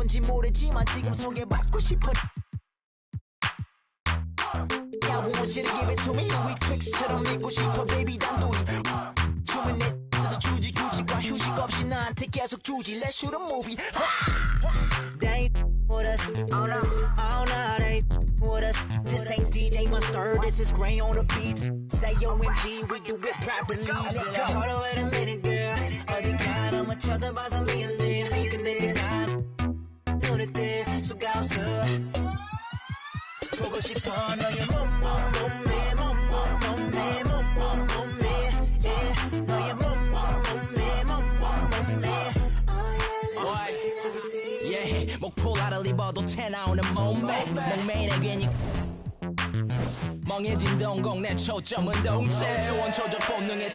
뭔지 모르지만 지금 소개받고 싶어. I want you to give it to me. 우리 트릭스처럼 믿고 싶어 baby 단둘이. 춤을 내서 주지 규칙과 휴식 없이 나한테 계속 주지. Let's shoot a movie. They with us, all night, they with us. This ain't DJ Mustard, this is Gray on the beat. Say OMG, we do it properly. Let's go. Hold on, wait a minute, girl. 어디 가나 뭐 쳐다봐서 미안해. 근데 네가 눈에 띄 수가 없어. 보고 싶어 너의 몸매 너의 몸매 목폴라를 입어도 태 나오는 몸매 목매인의 괜히 멍해진 동공 내 초점은 동체 원초적 본능에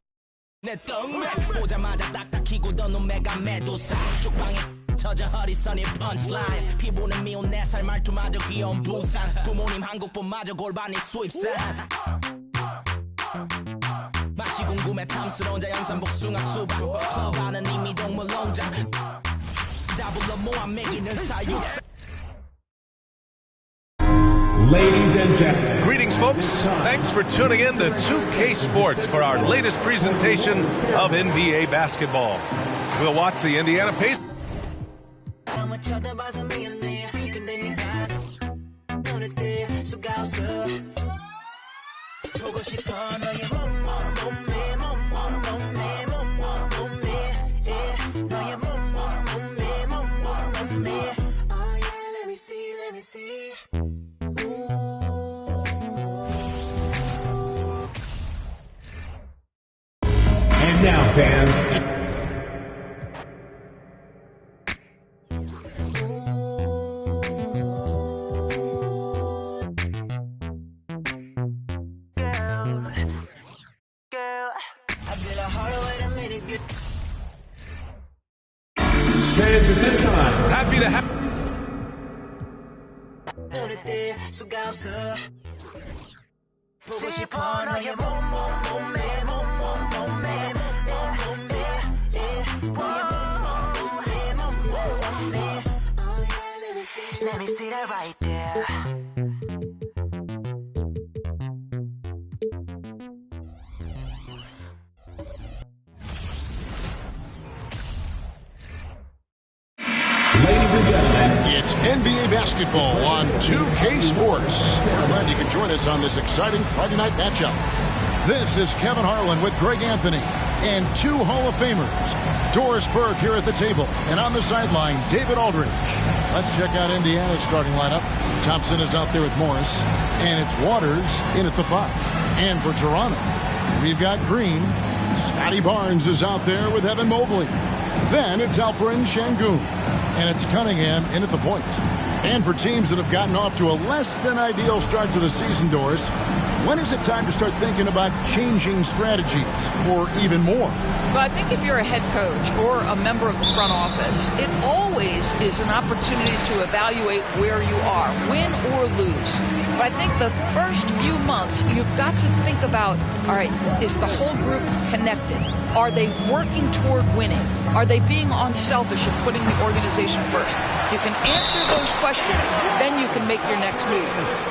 내 똥맥 보자마자 딱딱히 굳어 눈매가 메두사 쪽방에 터져 허리선이 펀치라인 피부는 미운 4살 말투마저 귀여운 부산 부모님 한국분마저 골반이 수입산 맛이 궁금해 탐스러운 자연산 복숭아 수박 클럽 안은 이미 동물 농장 다 불러 모아 먹이는 사육사. Ladies and gentlemen. Greetings, folks. Thanks for tuning in to 2K Sports for our latest presentation of NBA basketball. We'll watch the Indiana Pacers. Let me see. And now, fans. Girl, I feel a harder way to make it good. Fans, at this time. Happy to have. 수가 없어. 보고 싶어 너의 몸매 Let me see that right there. Ladies and gentlemen. It's NBA basketball on 2K Sports. We're glad you can join us on this exciting Friday night matchup. This is Kevin Harlan with Greg Anthony and 2 Hall of Famers. Doris Burke here at the table, and on the sideline, David Aldridge. Let's check out Indiana's starting lineup. Thompson is out there with Morris, and it's Waters in at the 5. And for Toronto, we've got Green. Scotty Barnes is out there with Evan Mobley. Then it's Alperen Şengün. And it's Cunningham in at the point. And for teams that have gotten off to a less than ideal start to the season, Doris, when is it time to start thinking about changing strategies or even more? Well, I think if you're a head coach or a member of the front office, it always is an opportunity to evaluate where you are, win or lose. But I think the first few months, you've got to think about, all right, is the whole group connected? Are they working toward winning? Are they being unselfish and putting the organization first? If you can answer those questions, then you can make your next move.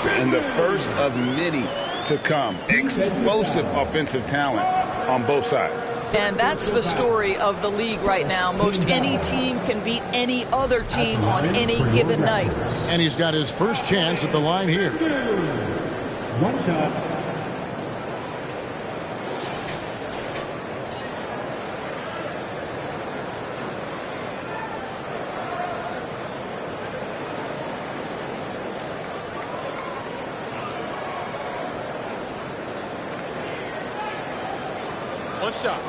And the first of many to come. Explosive offensive talent on both sides. And that's the story of the league right now. Most any team can beat any other team on any given night. And he's got his first chance at the line here. One shot. One shot.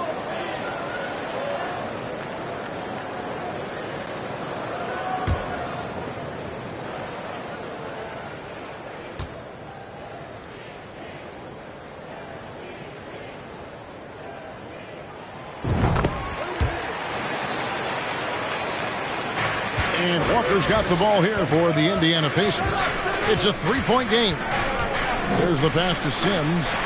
And Walker's got the ball here for the Indiana Pacers. It's a 3-point game. There's the pass to Sims.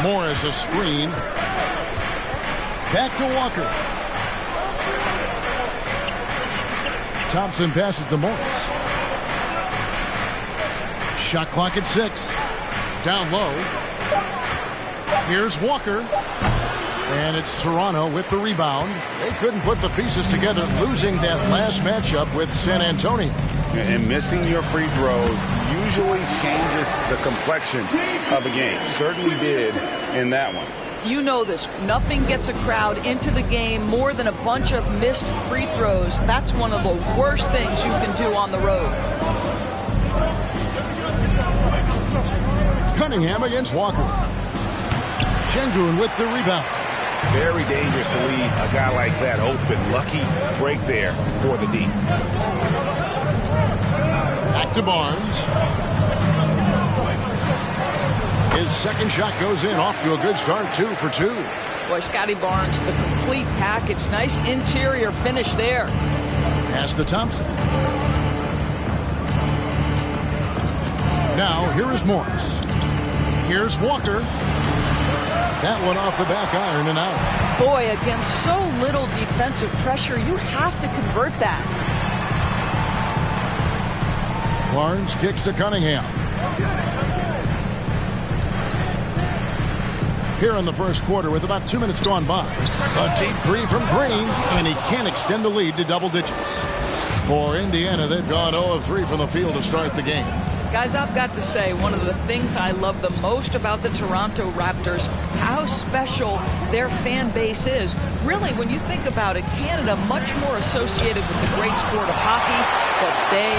Morris a screen. Back to Walker. Thompson passes to Morris. Shot clock at 6. Down low. Here's Walker. And it's Toronto with the rebound. They couldn't put the pieces together, losing that last matchup with San Antonio. And missing your free throws usually changes the complexion of a game. Certainly did in that one. You know this. Nothing gets a crowd into the game more than a bunch of missed free throws. That's one of the worst things you can do on the road. Cunningham against Walker. Şengün with the rebound. Very dangerous to leave a guy like that open. Lucky break there for the D. Back to Barnes. His second shot goes in, off to a good start, 2 for 2. Boy, Scotty Barnes, the complete package. Nice interior finish there. Pass to Thompson. Now, here is Morris. Here's Walker. That one off the back iron and out. Boy, against so little defensive pressure, you have to convert that. Barnes kicks to Cunningham. Here in the first quarter with about 2 minutes gone by. A deep three from Green, and he can't extend the lead to double digits. For Indiana, they've gone 0 of 3 from the field to start the game. Guys, I've got to say, one of the things I love the most about the Toronto Raptors, how special their fan base is. Really, when you think about it, Canada much more associated with the great sport of hockey, but they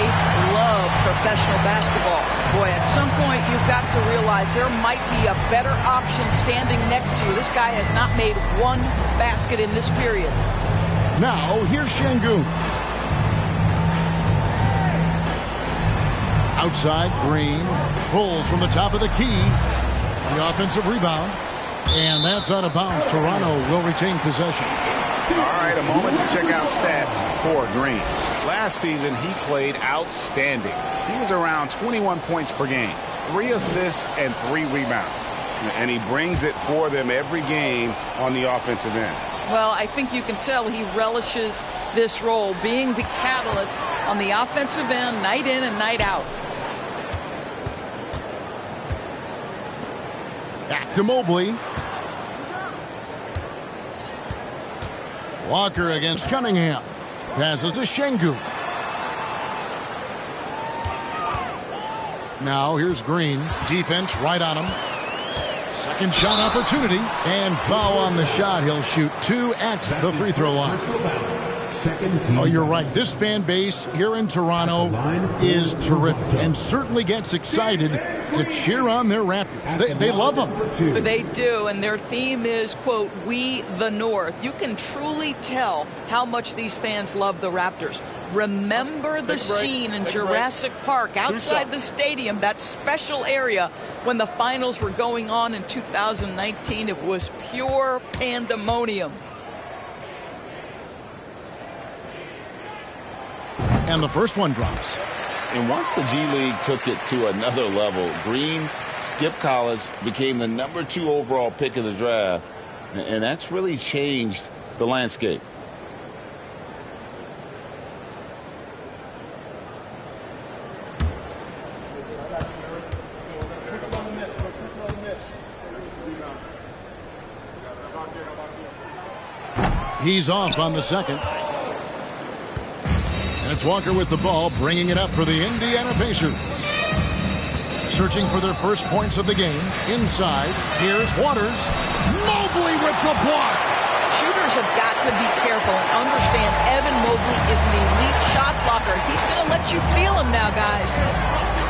love professional basketball. Boy, at some point, you've got to realize there might be a better option standing next to you. This guy has not made one basket in this period. Now, here's Şengün. Outside, Green pulls from the top of the key. The offensive rebound. And that's out of bounds. Toronto will retain possession. All right, a moment to check out stats for Green. Last season, he played outstanding. He was around 21 points per game, 3 assists and 3 rebounds. And he brings it for them every game on the offensive end. Well, I think you can tell he relishes this role, being the catalyst on the offensive end, night in and night out. Back to Mobley. Walker against Cunningham. Passes to Şengün. Now here's Green. Defense right on him. Second shot opportunity. And foul on the shot. He'll shoot 2 at the free throw line. Oh, you're right. This fan base here in Toronto is terrific and certainly gets excited to cheer on their Raptors. They love them. They do, and their theme is, quote, "We the North." You can truly tell how much these fans love the Raptors. Remember the scene in Jurassic Park outside the stadium, that special area when the finals were going on in 2019. It was pure pandemonium. And the first one drops. And once the G League took it to another level, Green skipped college, became the #2 overall pick of the draft, and that's really changed the landscape. He's off on the second. It's Walker with the ball, bringing it up for the Indiana Pacers. Searching for their first points of the game. Inside, here's Waters. Mobley with the block. Shooters have got to be careful and understand Evan Mobley is an elite shot blocker. He's going to let you feel him now, guys.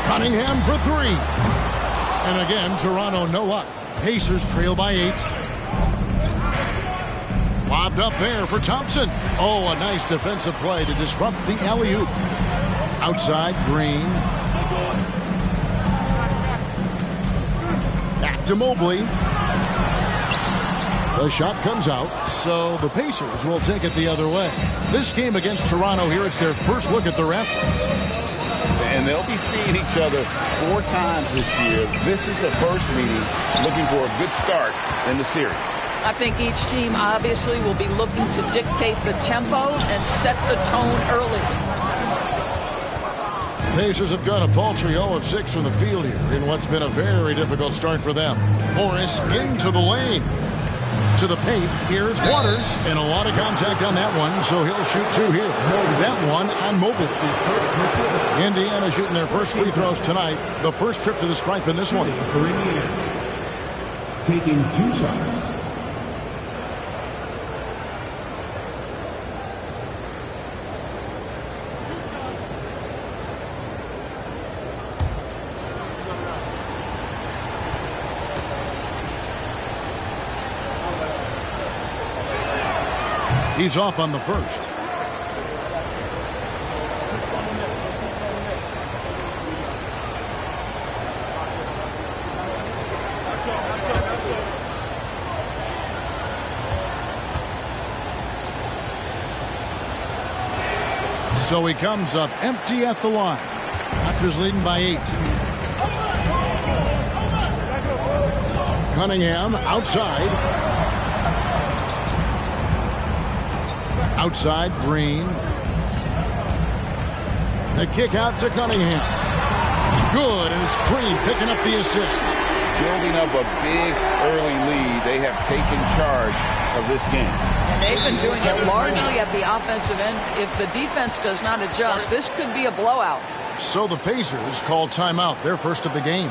Cunningham for 3. And again, Toronto no luck. Pacers trail by 8. Lobbed up there for Thompson. Oh, a nice defensive play to disrupt the alley-oop. Outside, Green. Back to Mobley. The shot comes out, so the Pacers will take it the other way. This game against Toronto here, it's their first look at the Raptors. And they'll be seeing each other 4 times this year. This is the first meeting, looking for a good start in the series. I think each team obviously will be looking to dictate the tempo and set the tone early. Pacers have gone a paltry 0 of 6 from the field here in what's been a very difficult start for them. Morris into the lane. To the paint. Here's Waters. And a lot of contact on that one, so he'll shoot 2 here. That one on Mobley. Indiana shooting their first free throws tonight. The first trip to the stripe in this one. For Indiana, taking 2 shots. He's off on the first. So he comes up empty at the line. Raptors leading by 8. Cunningham outside. Outside, Green. The kick out to Cunningham. Good, and it's Green picking up the assist. Building up a big early lead. They have taken charge of this game. And they've been doing it largely at the offensive end. If the defense does not adjust, this could be a blowout. So the Pacers call timeout, their first of the game.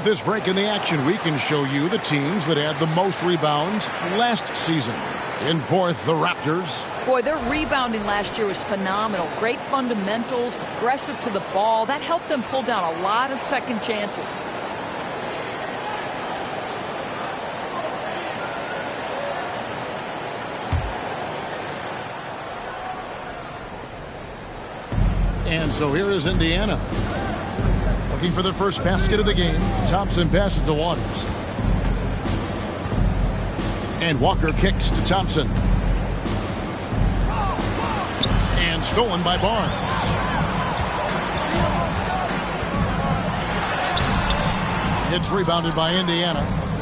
This break in the action, we can show you the teams that had the most rebounds last season. In fourth, the Raptors. Boy, their rebounding last year was phenomenal. Great fundamentals, aggressive to the ball. That helped them pull down a lot of second chances. And so here is Indiana. Looking for the first basket of the game. Thompson passes to Waters. And Walker kicks to Thompson. And stolen by Barnes. It's rebounded by Indiana.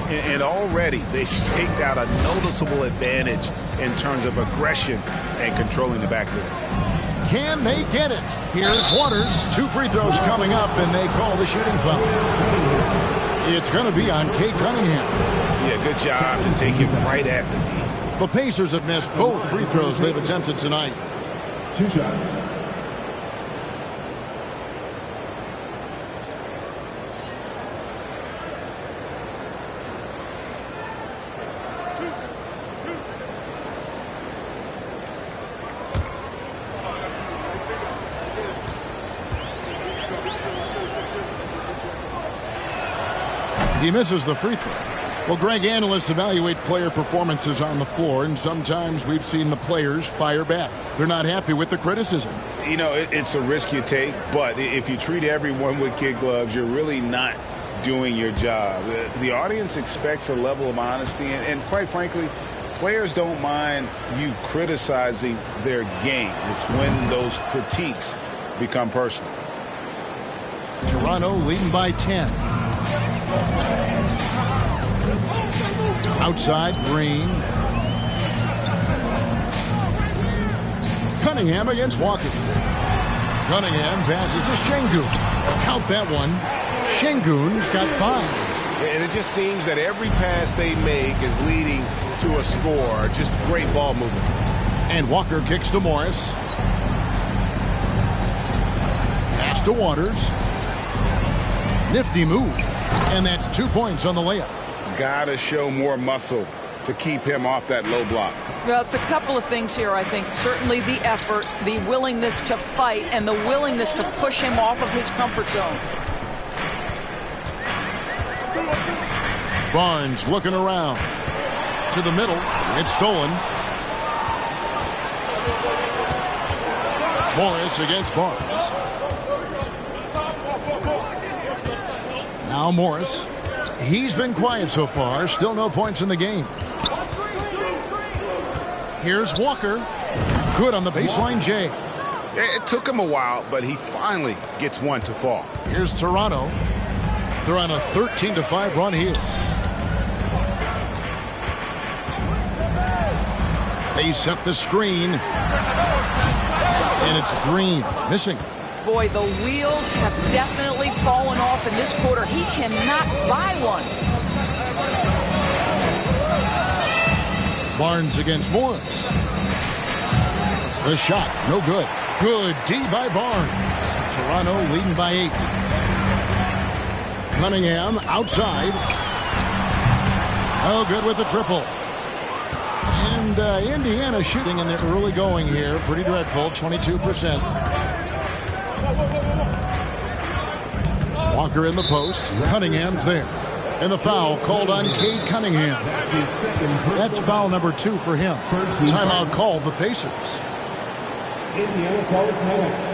And already they've staked out a noticeable advantage in terms of aggression and controlling the backcourt. Can they get it? Here's Waters. 2 free throws coming up, and they call the shooting foul. It's going to be on Cade Cunningham. Yeah, good job to take him right at the D. The Pacers have missed both free throws they've attempted tonight. 2 shots. He misses the free throw. Well, Greg, analysts evaluate player performances on the floor, and sometimes we've seen the players fire back. They're not happy with the criticism. You know, it's a risk you take, but if you treat everyone with kid gloves, you're really not doing your job. The audience expects a level of honesty, and quite frankly, players don't mind you criticizing their game. It's when those critiques become personal. Toronto leading by 10. Outside, Green. Cunningham against Walker. Cunningham passes to Şengün. Count that one. Şengün's got 5. And it just seems that every pass they make is leading to a score. Just great ball movement. And Walker kicks to Morris. Pass to Waters. Nifty move. And that's 2 points on the layup. Gotta show more muscle to keep him off that low block. Well, it's a couple of things here, I think. Certainly the effort, the willingness to fight, and the willingness to push him off of his comfort zone. Barnes looking around. To the middle. It's stolen. Morris against Barnes. Now Morris. He's been quiet so far. Still no points in the game. Here's Walker. Good on the baseline, Jay. It took him a while, but he finally gets one to fall. Here's Toronto. They're on a 13-5 run here. They set the screen. And it's Green missing. Boy, the wheels have definitely fallen off in this quarter. He cannot buy one. Barnes against Morris. The shot, no good. Good D by Barnes. Toronto leading by 8. Cunningham outside. Oh, good with the triple. And Indiana shooting in the early going here. Pretty dreadful, 22%. Walker in the post. Cunningham's there. And the foul called on Cade Cunningham. That's foul number 2 for him. Timeout called the Pacers. Indiana calls timeout.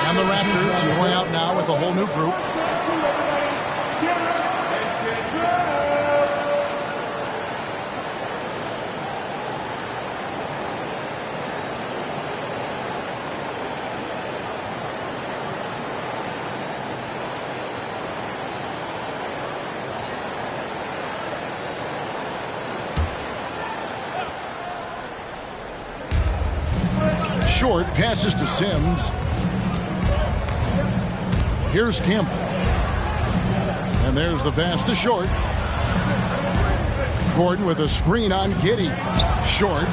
And the Raptors going out now with a whole new group. Short passes to Sims. Here's Campbell. And there's the pass to Short. Gordon with a screen on Giddey. Short.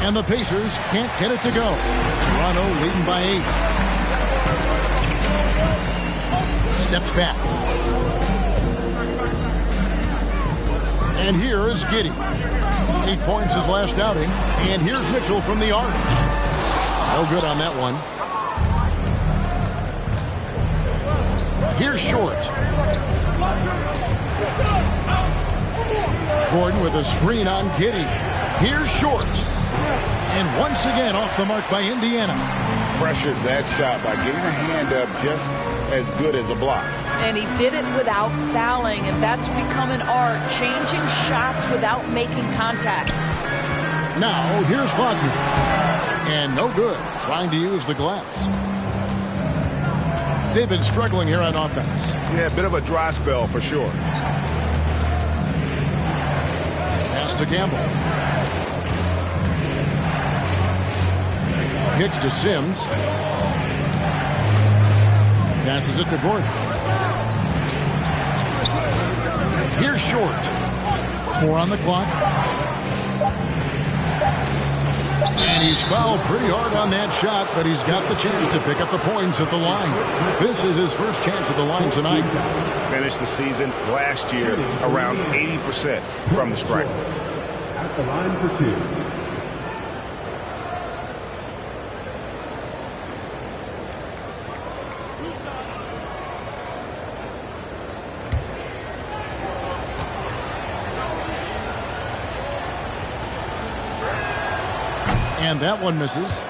And the Pacers can't get it to go. Toronto leading by 8. Steps back. And here is Giddey. 8 points his last outing. And here's Mitchell from the arc. No good on that one. Here's Short. Gordon with a screen on Giddey. Here's Short. And once again off the mark by Indiana. Pressured that shot by getting a hand up just as good as a block. And he did it without fouling, and that's become an art, changing shots without making contact. Now, here's Wagner. And no good, trying to use the glass. They've been struggling here on offense. Yeah, a bit of a dry spell for sure. Pass to Campbell. Kicks to Sims. Passes it to Gordon. Here's Short. 4 on the clock. And he's fouled pretty hard on that shot, but he's got the chance to pick up the points at the line. This is his first chance at the line tonight. Finished the season last year around 80% from the stripe. At the line for 2. And that one misses.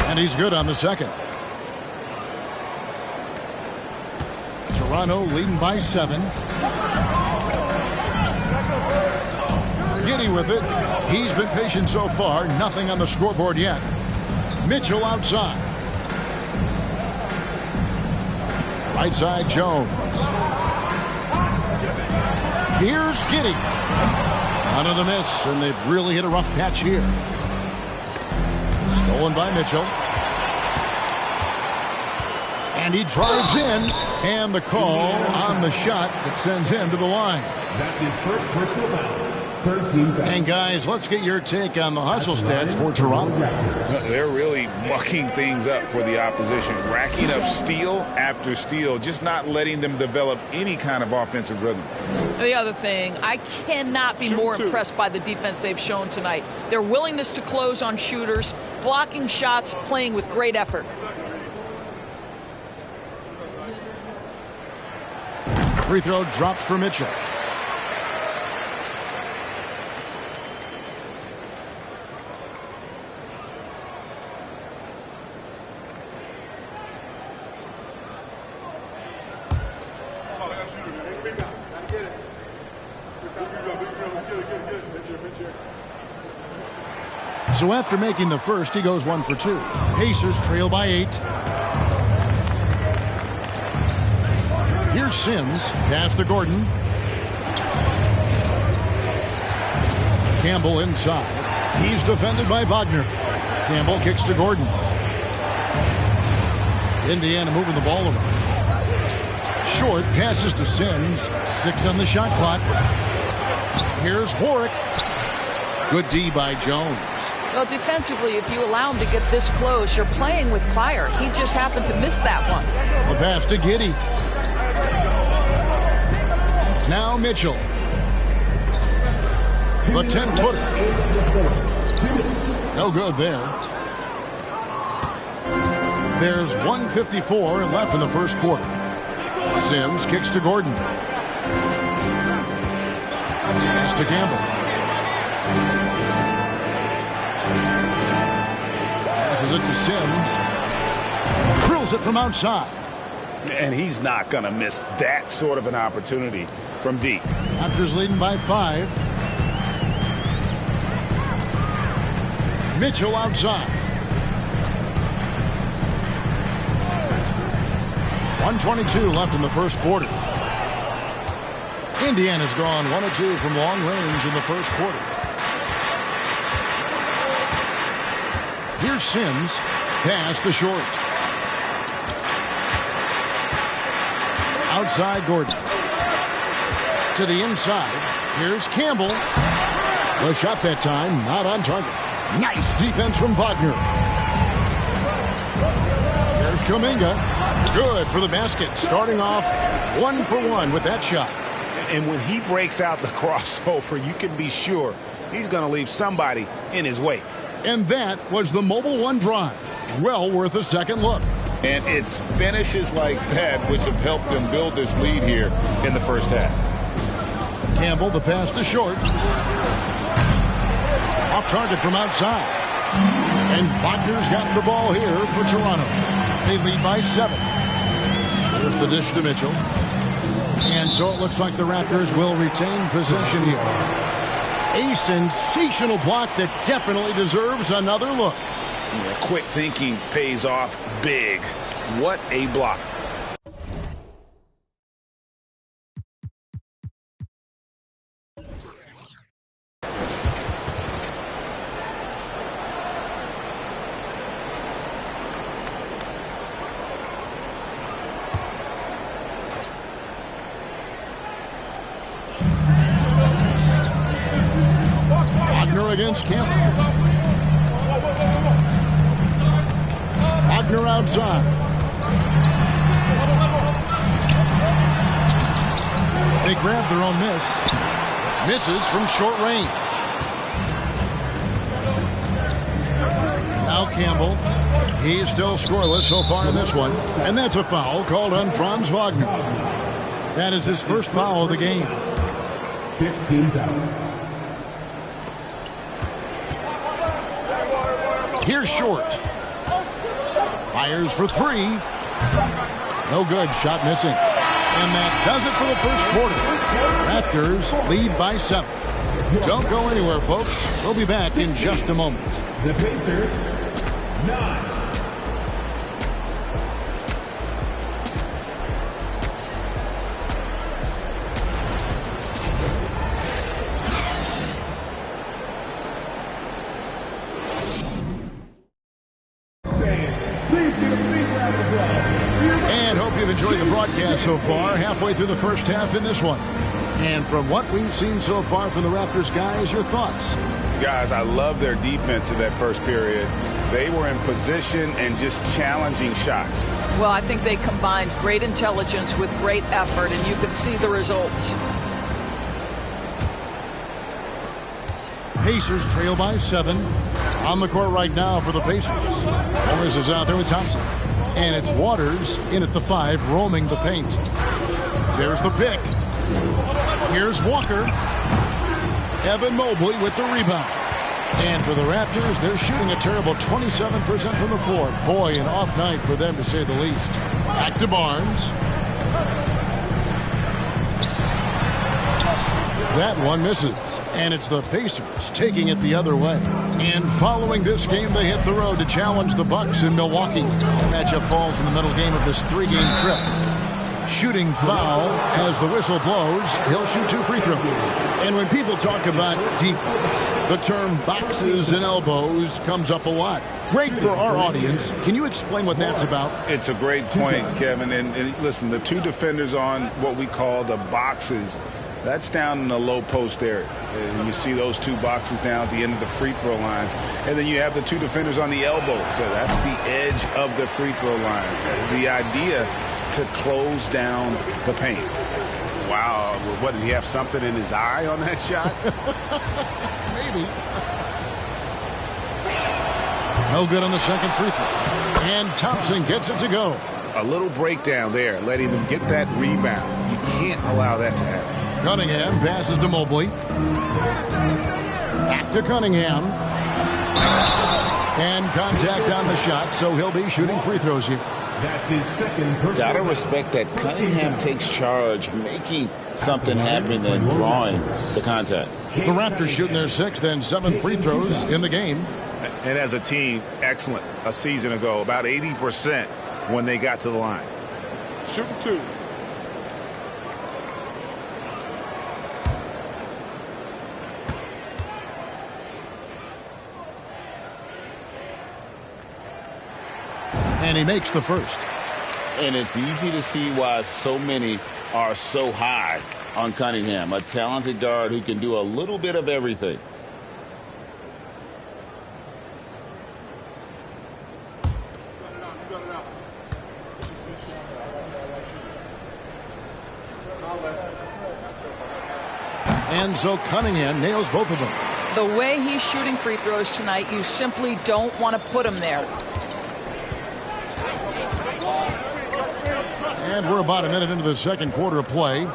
And he's good on the second. Toronto leading by 7. Giddy with it. He's been patient so far. Nothing on the scoreboard yet. Mitchell outside. Right side, Jones. Here's Giddy. Another miss, and they've really hit a rough patch here. Stolen by Mitchell. And he drives in, and the call on the shot that sends him to the line. That's his first personal foul. 13 fouls. And guys, let's get your take on the hustle stats for Toronto. They're really mucking things up for the opposition, racking up steal after steal, just not letting them develop any kind of offensive rhythm. The other thing, I cannot be more impressed by the defense they've shown tonight. Their willingness to close on shooters, blocking shots, playing with great effort. Free throw dropped for Mitchell. So after making the first, he goes 1 for 2. Pacers trail by 8. Here's Sims. Pass to Gordon. Campbell inside. He's defended by Wagner. Campbell kicks to Gordon. Indiana moving the ball around. Short passes to Sims. 6 on the shot clock. Here's Warwick. Good D by Jones. Well, defensively, if you allow him to get this close, you're playing with fire. He just happened to miss that one. The pass to Giddy. Now Mitchell. The 10-footer. No good there. There's 1:54 left in the first quarter. Sims kicks to Gordon. Pass to Campbell. Passes it to Sims. Drills it from outside. And he's not going to miss that sort of an opportunity from deep. Raptors leading by 5. Mitchell outside. 1:22 left in the first quarter. Indiana's gone 1 of 2 from long range in the first quarter. Here's Sims. Pass to Short. Outside Gordon. To the inside. Here's Campbell. The shot that time not on target. Nice defense from Wagner. Here's Kuminga. Good for the basket. Starting off 1 for 1 with that shot. And when he breaks out the crossover, you can be sure he's going to leave somebody in his wake. And that was the Mobile One drive. Well worth a second look. And it's finishes like that which have helped them build this lead here in the first half. Campbell, the pass to short. Off target from outside. And Wagner's got the ball here for Toronto. They lead by 7. There's the dish to Mitchell. And so it looks like the Raptors will retain possession here. A sensational block that definitely deserves another look. Yeah, quick thinking pays off big. What a block. Wagner against Campbell. Wagner outside. They grab their own miss. Misses from short range. Now Campbell. He's still scoreless so far in this one. And that's a foul called on Franz Wagner. That is his first foul of the game. 15 foul. Here's Short. Fires for 3. No good. Shot missing. And that does it for the first quarter. Raptors lead by 7. Don't go anywhere, folks. We'll be back in just a moment. The Pacers, 9. And hope you've enjoyed the broadcast so far. Halfway through the first half in this one. And from what we've seen so far from the Raptors, guys, your thoughts? Guys, I love their defense in that first period. They were in position and just challenging shots. Well, I think they combined great intelligence with great effort, and you can see the results. Pacers trail by 7. On the court right now for the Pacers. Morris is out there with Thompson. And it's Waters in at the 5, roaming the paint. There's the pick. Here's Walker. Evan Mobley with the rebound. And for the Raptors, they're shooting a terrible 27% from the floor. Boy, an off night for them to say the least. Back to Barnes. That one misses. And it's the Pacers taking it the other way. And following this game, they hit the road to challenge the Bucks in Milwaukee. The matchup falls in the middle game of this 3-game trip. Shooting foul as the whistle blows. He'll shoot 2 free throws. And when people talk about defense, the term boxes and elbows comes up a lot. Great for our audience. Can you explain what that's about? It's a great point, Kevin. And listen, the 2 defenders on what we call the boxes, that's down in the low post area. And you see those 2 boxes down at the end of the free throw line. And then you have the 2 defenders on the elbows. So that's the edge of the free throw line. The idea to close down the paint. Wow. What, did he have something in his eye on that shot? Maybe. No good on the second free throw. And Thompson gets it to go. A little breakdown there, letting them get that rebound. You can't allow that to happen. Cunningham passes to Mobley. Back to Cunningham. And contact on the shot, so he'll be shooting free throws here. That's his second personal. Gotta respect that Cunningham takes charge, making something happen and drawing the contact. The Raptors shooting their 6th and 7th free throws in the game. And as a team, excellent a season ago, about 80% when they got to the line. Shooting 2. And he makes the first. And it's easy to see why so many are so high on Cunningham, a talented guard who can do a little bit of everything. And so Cunningham nails both of them. The way he's shooting free throws tonight, you simply don't want to put him there. And we're about a minute into the second quarter of play.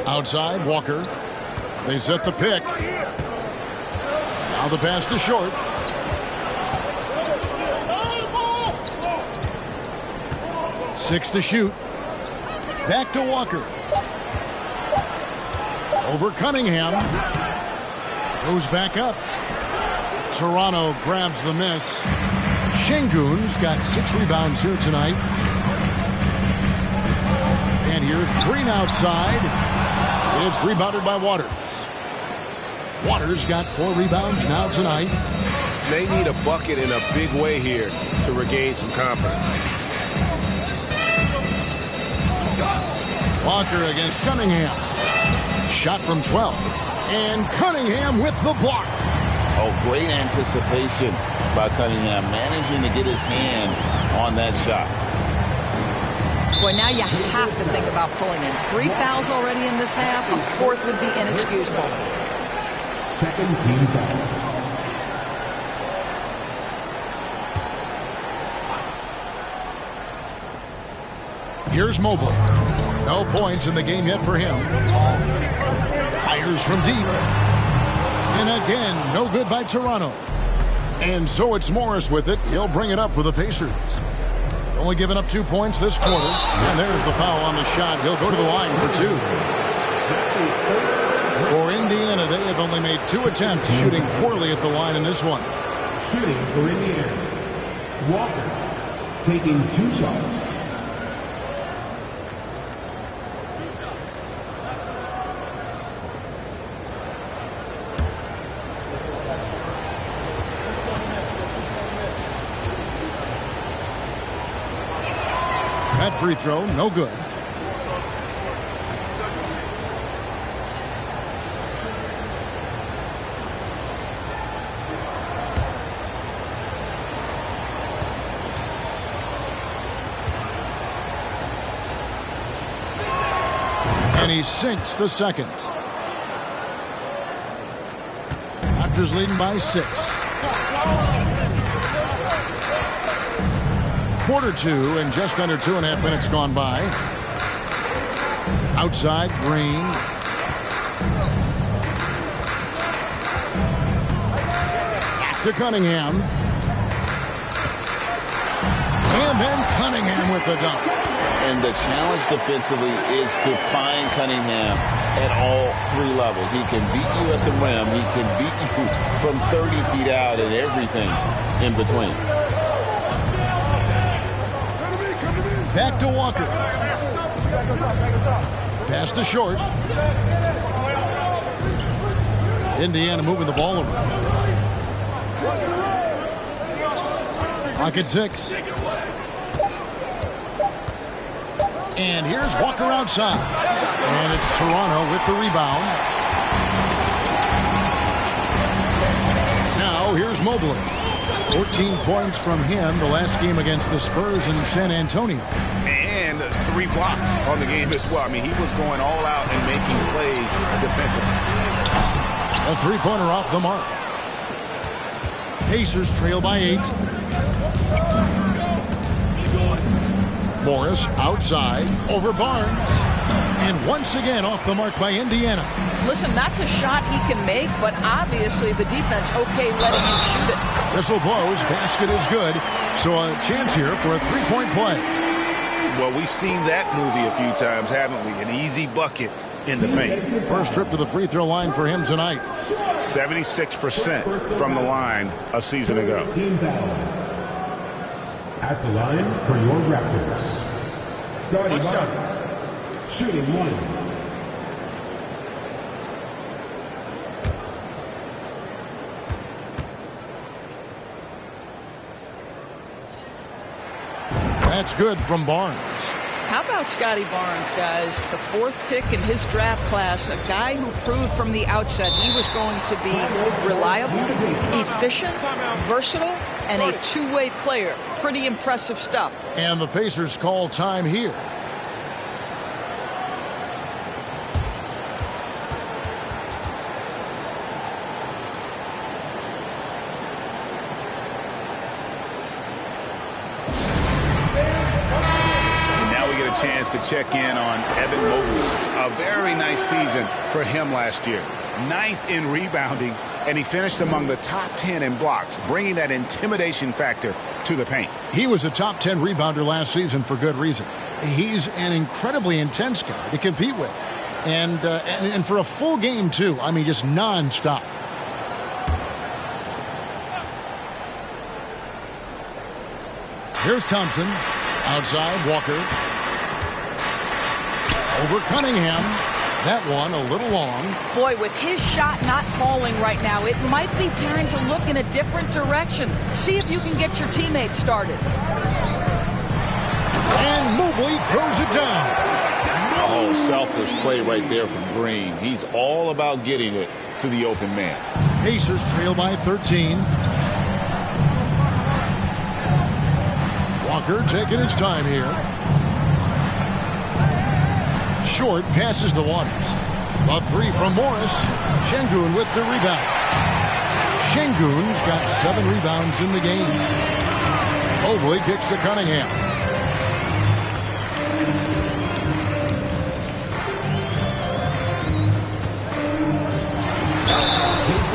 Outside, Walker. They set the pick. Now the pass to Short. Six to shoot. Back to Walker. Over Cunningham. Goes back up. Toronto grabs the miss. Şengün's got 6 rebounds here tonight. And here's Green outside. It's rebounded by Waters. Waters got 4 rebounds now tonight. They need a bucket in a big way here to regain some confidence. Walker against Cunningham. Shot from 12. And Cunningham with the block. Oh, great anticipation by Cunningham, managing to get his hand on that shot. Boy, now you have to think about pulling in. 3 fouls already in this half. A 4th would be inexcusable. Second team foul. Here's Mobley. No points in the game yet for him. Fires from deep. And again, no good by Toronto. And so it's Morris with it. He'll bring it up for the Pacers. Only giving up 2 points this quarter. And there's the foul on the shot. He'll go to the line for 2. For Indiana, they have only made 2 attempts, shooting poorly at the line in this one. Shooting for Indiana. Walker taking 2 shots. That free throw, no good. And he sinks the second. Raptors leading by 6. Quarter 2 and just under 2.5 minutes gone by. Outside, Green. Back to Cunningham. And then Cunningham with the dunk. And the challenge defensively is to find Cunningham at all 3 levels. He can beat you at the rim. He can beat you from 30 feet out and everything in between. Back to Walker. Pass to Short. Indiana moving the ball over. Clock at 6. And here's Walker outside. And it's Toronto with the rebound. Now here's Mobley. 14 points from him the last game against the Spurs in San Antonio. And 3 blocks on the game as well. I mean, he was going all out and making plays defensively. A 3-pointer off the mark. Pacers trail by 8. Morris outside over Barnes. And once again off the mark by Indiana. Listen, that's a shot he can make, but obviously the defense okay letting him shoot it. Whistle blows. Basket is good. So a chance here for a 3-point play. Well, we've seen that movie a few times, haven't we? An easy bucket in the paint. First trip to the free throw line for him tonight. 76% from the line a season ago. Team foul. At the line for your Raptors. Scotty Barnes. Shooting 1. That's good from Barnes. How about Scotty Barnes, guys? The 4th pick in his draft class, a guy who proved from the outset he was going to be reliable, efficient, versatile, and a 2-way player. Pretty impressive stuff. And the Pacers call time here. a chance to check in on Evan Mobley. A very nice season for him last year. 9th in rebounding, and he finished among the top 10 in blocks, bringing that intimidation factor to the paint. He was a top 10 rebounder last season for good reason. He's an incredibly intense guy to compete with. And for a full game, too. I mean, just nonstop. Here's Thompson. Outside, Walker. Over Cunningham. That one a little long. Boy, with his shot not falling right now, it might be time to look in a different direction. See if you can get your teammates started. And Mobley throws it down. Oh, selfless play right there from Green. He's all about getting it to the open man. Pacers trail by 13. Walker taking his time here. Short passes to Waters. A three from Morris. Şengün with the rebound. Şengün's got 7 rebounds in the game. Mobley kicks to Cunningham.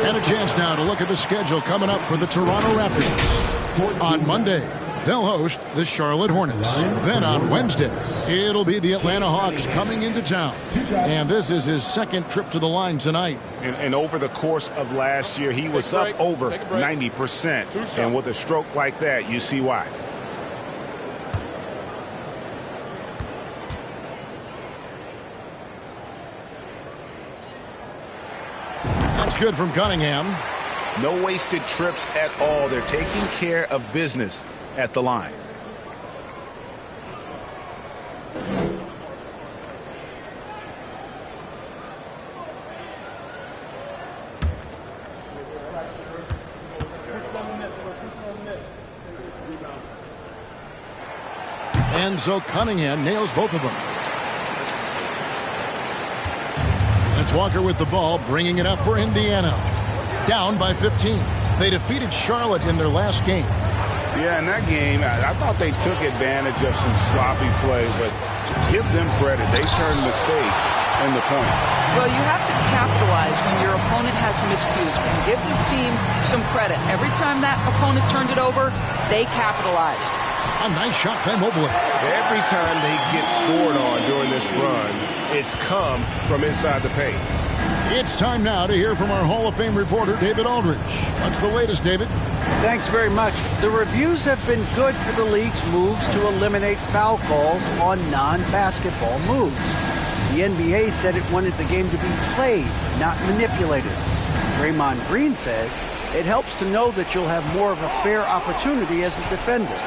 And a chance now to look at the schedule coming up for the Toronto Raptors. On Monday, they'll host the Charlotte Hornets. Then on Wednesday, it'll be the Atlanta Hawks coming into town. And this is his 2nd trip to the line tonight. And over the course of last year, he was up over 90%. And with a stroke like that, you see why. That's good from Cunningham. No wasted trips at all. They're taking care of business at the line. And so Cunningham nails both of them. It's Walker with the ball, bringing it up for Indiana. Down by 15. They defeated Charlotte in their last game. Yeah, in that game, I thought they took advantage of some sloppy play, but give them credit. They turned mistakes into points. Well, you have to capitalize when your opponent has miscues. And give this team some credit. Every time that opponent turned it over, they capitalized. A nice shot by Mobley. Every time they get scored on during this run, it's come from inside the paint. It's time now to hear from our Hall of Fame reporter, David Aldridge. What's the latest, David? Thanks very much. The reviews have been good for the league's moves to eliminate foul calls on non-basketball moves. The NBA said it wanted the game to be played, not manipulated. Draymond Green says it helps to know that you'll have more of a fair opportunity as a defender.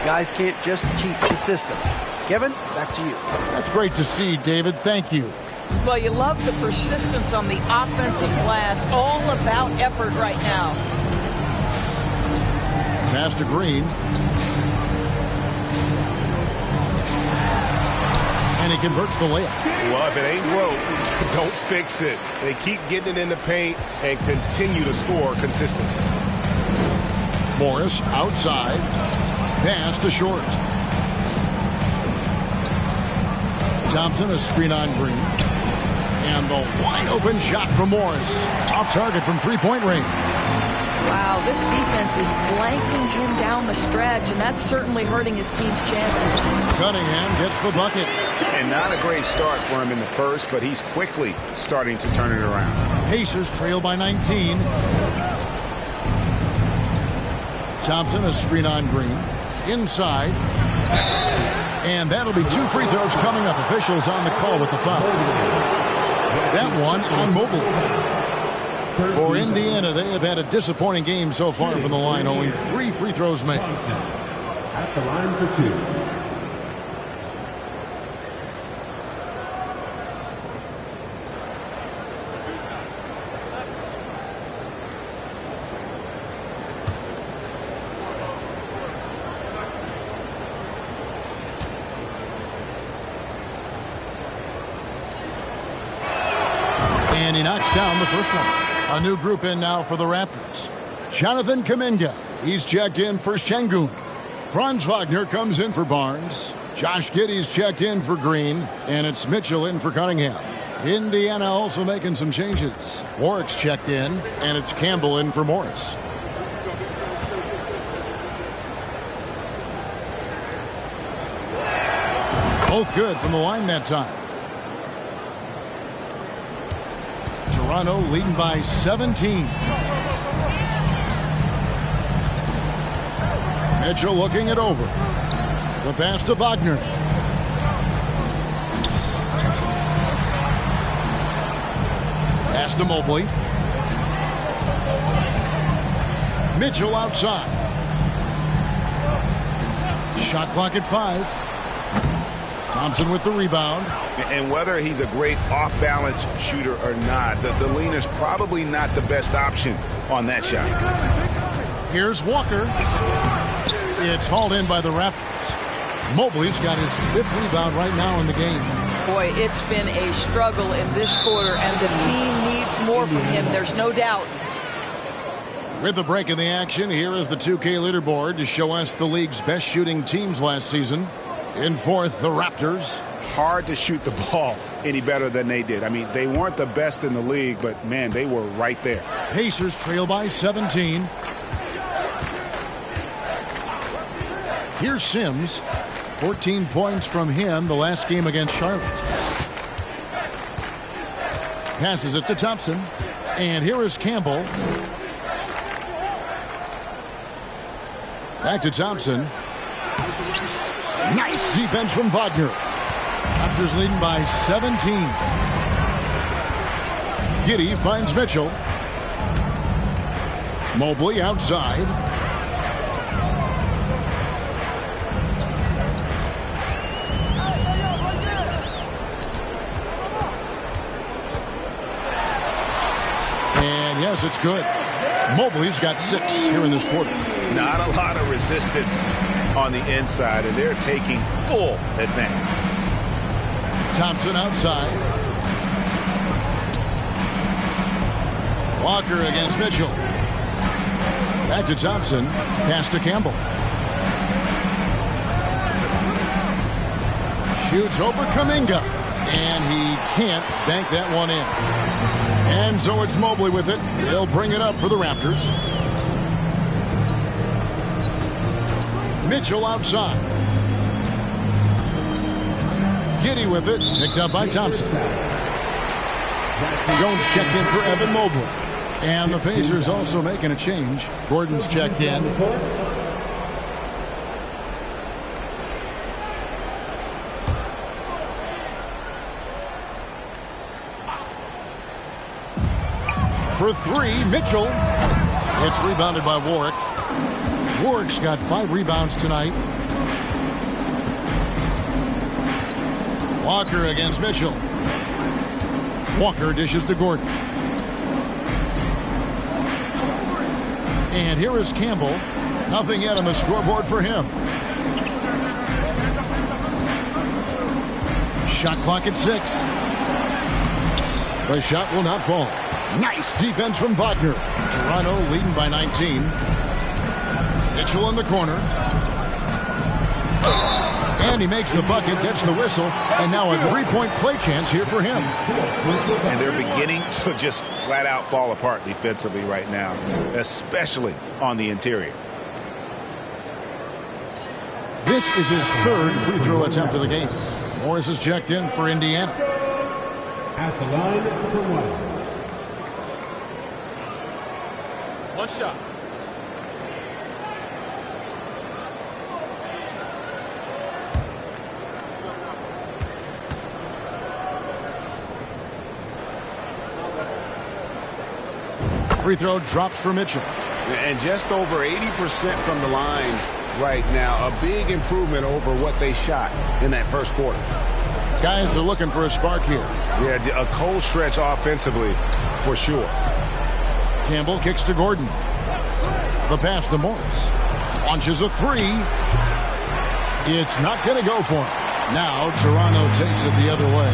Guys can't just cheat the system. Kevin, back to you. That's great to see, David. Thank you. Well, you love the persistence on the offensive glass. All about effort right now. Pass to Green. And he converts the layup. Well, if it ain't broke, don't fix it. They keep getting it in the paint and continue to score consistently. Morris outside. Pass to Short. Thompson, a screen on Green. And the wide open shot from Morris. Off target from 3-point range. Wow, this defense is blanking him down the stretch, and that's certainly hurting his team's chances. Cunningham gets the bucket. And not a great start for him in the first, but he's quickly starting to turn it around. Pacers trail by 19. Thompson, a screen on Green. Inside. And that'll be 2 free throws coming up. Officials on the call with the foul. That one on Mobley. For Indiana, they have had a disappointing game so far from the line. Only 3 free throws made. At the line for 2. And he knocks down the first one. A new group in now for the Raptors. Jonathan Kuminga. He's checked in for Şengün. Franz Wagner comes in for Barnes. Josh Giddey's checked in for Green. And it's Mitchell in for Cunningham. Indiana also making some changes. Warwick's checked in. And it's Campbell in for Morris. Both good from the line that time. Toronto leading by 17. Mitchell looking it over. The pass to Wagner. Pass to Mobley. Mitchell outside. Shot clock at 5. Thompson with the rebound. And whether he's a great off-balance shooter or not, the lean is probably not the best option on that shot. Here's Walker. It's hauled in by the Raptors. Mobley's got his 5th rebound right now in the game. Boy, it's been a struggle in this quarter, and the team needs more from him. There's no doubt. With the break in the action, here is the 2K leaderboard to show us the league's best shooting teams last season. In 4th, the Raptors. Hard to shoot the ball any better than they did. I mean, they weren't the best in the league, but, man, they were right there. Pacers trail by 17. Here's Sims. 14 points from him the last game against Charlotte. Passes it to Thompson. And here is Campbell. Back to Thompson. Nice defense from Wagner. Raptors leading by 17. Giddey finds Mitchell. Mobley outside. And yes, it's good. Mobley's got 6 here in this quarter. Not a lot of resistance on the inside, and they're taking full advantage. Thompson outside. Walker against Mitchell. Back to Thompson. Pass to Campbell. Shoots over Kuminga. And he can't bank that one in. And so it's Mobley with it. They'll bring it up for the Raptors. Mitchell outside. Giddey with it. Picked up by Thompson. Jones checked in for Evan Mobley. And the Pacers also making a change. Gordon's checked in. For 3, Mitchell. It's rebounded by Warwick. Warwick's got 5 rebounds tonight. Walker against Mitchell. Walker dishes to Gordon. And here is Campbell. Nothing yet on the scoreboard for him. Shot clock at 6. The shot will not fall. Nice defense from Wagner. Toronto leading by 19. Mitchell in the corner. And he makes the bucket, gets the whistle, and now a 3-point play chance here for him. And they're beginning to just flat out fall apart defensively right now, especially on the interior. This is his 3rd free throw attempt of the game. Morris is checked in for Indiana. At the line for 1. One shot. Free throw drops for Mitchell. And just over 80% from the line right now. A big improvement over what they shot in that first quarter. Guys are looking for a spark here. Yeah, a cold stretch offensively for sure. Campbell kicks to Gordon. The pass to Morris. Launches a 3. It's not going to go for him. Now Toronto takes it the other way.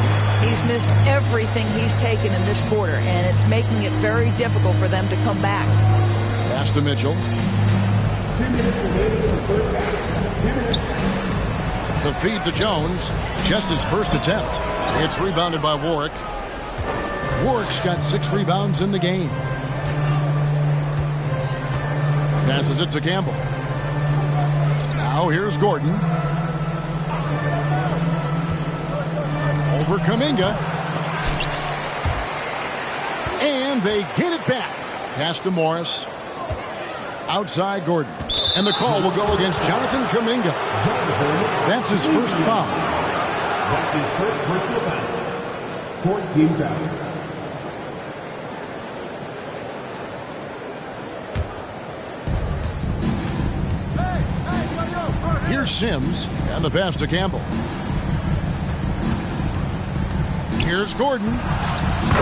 He's missed everything he's taken in this quarter, and it's making it very difficult for them to come back. Pass to Mitchell. 2 minutes remaining in the first half. 2 minutes. The feed to Jones. Just his first attempt. It's rebounded by Warwick. Warwick's got 6 rebounds in the game. Passes it to Campbell. Now here's Gordon. Over Kuminga. And they get it back. Pass to Morris. Outside Gordon. And the call will go against Jonathan Kuminga. That's his first foul. That's his first personal foul. 14 foul. Here's Sims, and the pass to Campbell. Here's Gordon.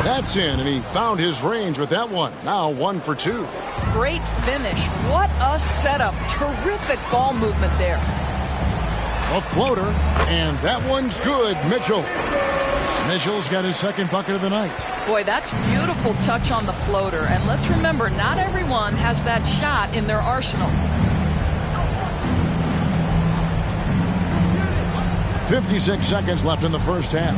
That's in, and he found his range with that one. Now 1 for 2. Great finish. What a setup. Terrific ball movement there. A floater, and that one's good. Mitchell. Mitchell's got his second bucket of the night. Boy, that's beautiful touch on the floater. And let's remember, not everyone has that shot in their arsenal. 56 seconds left in the first half.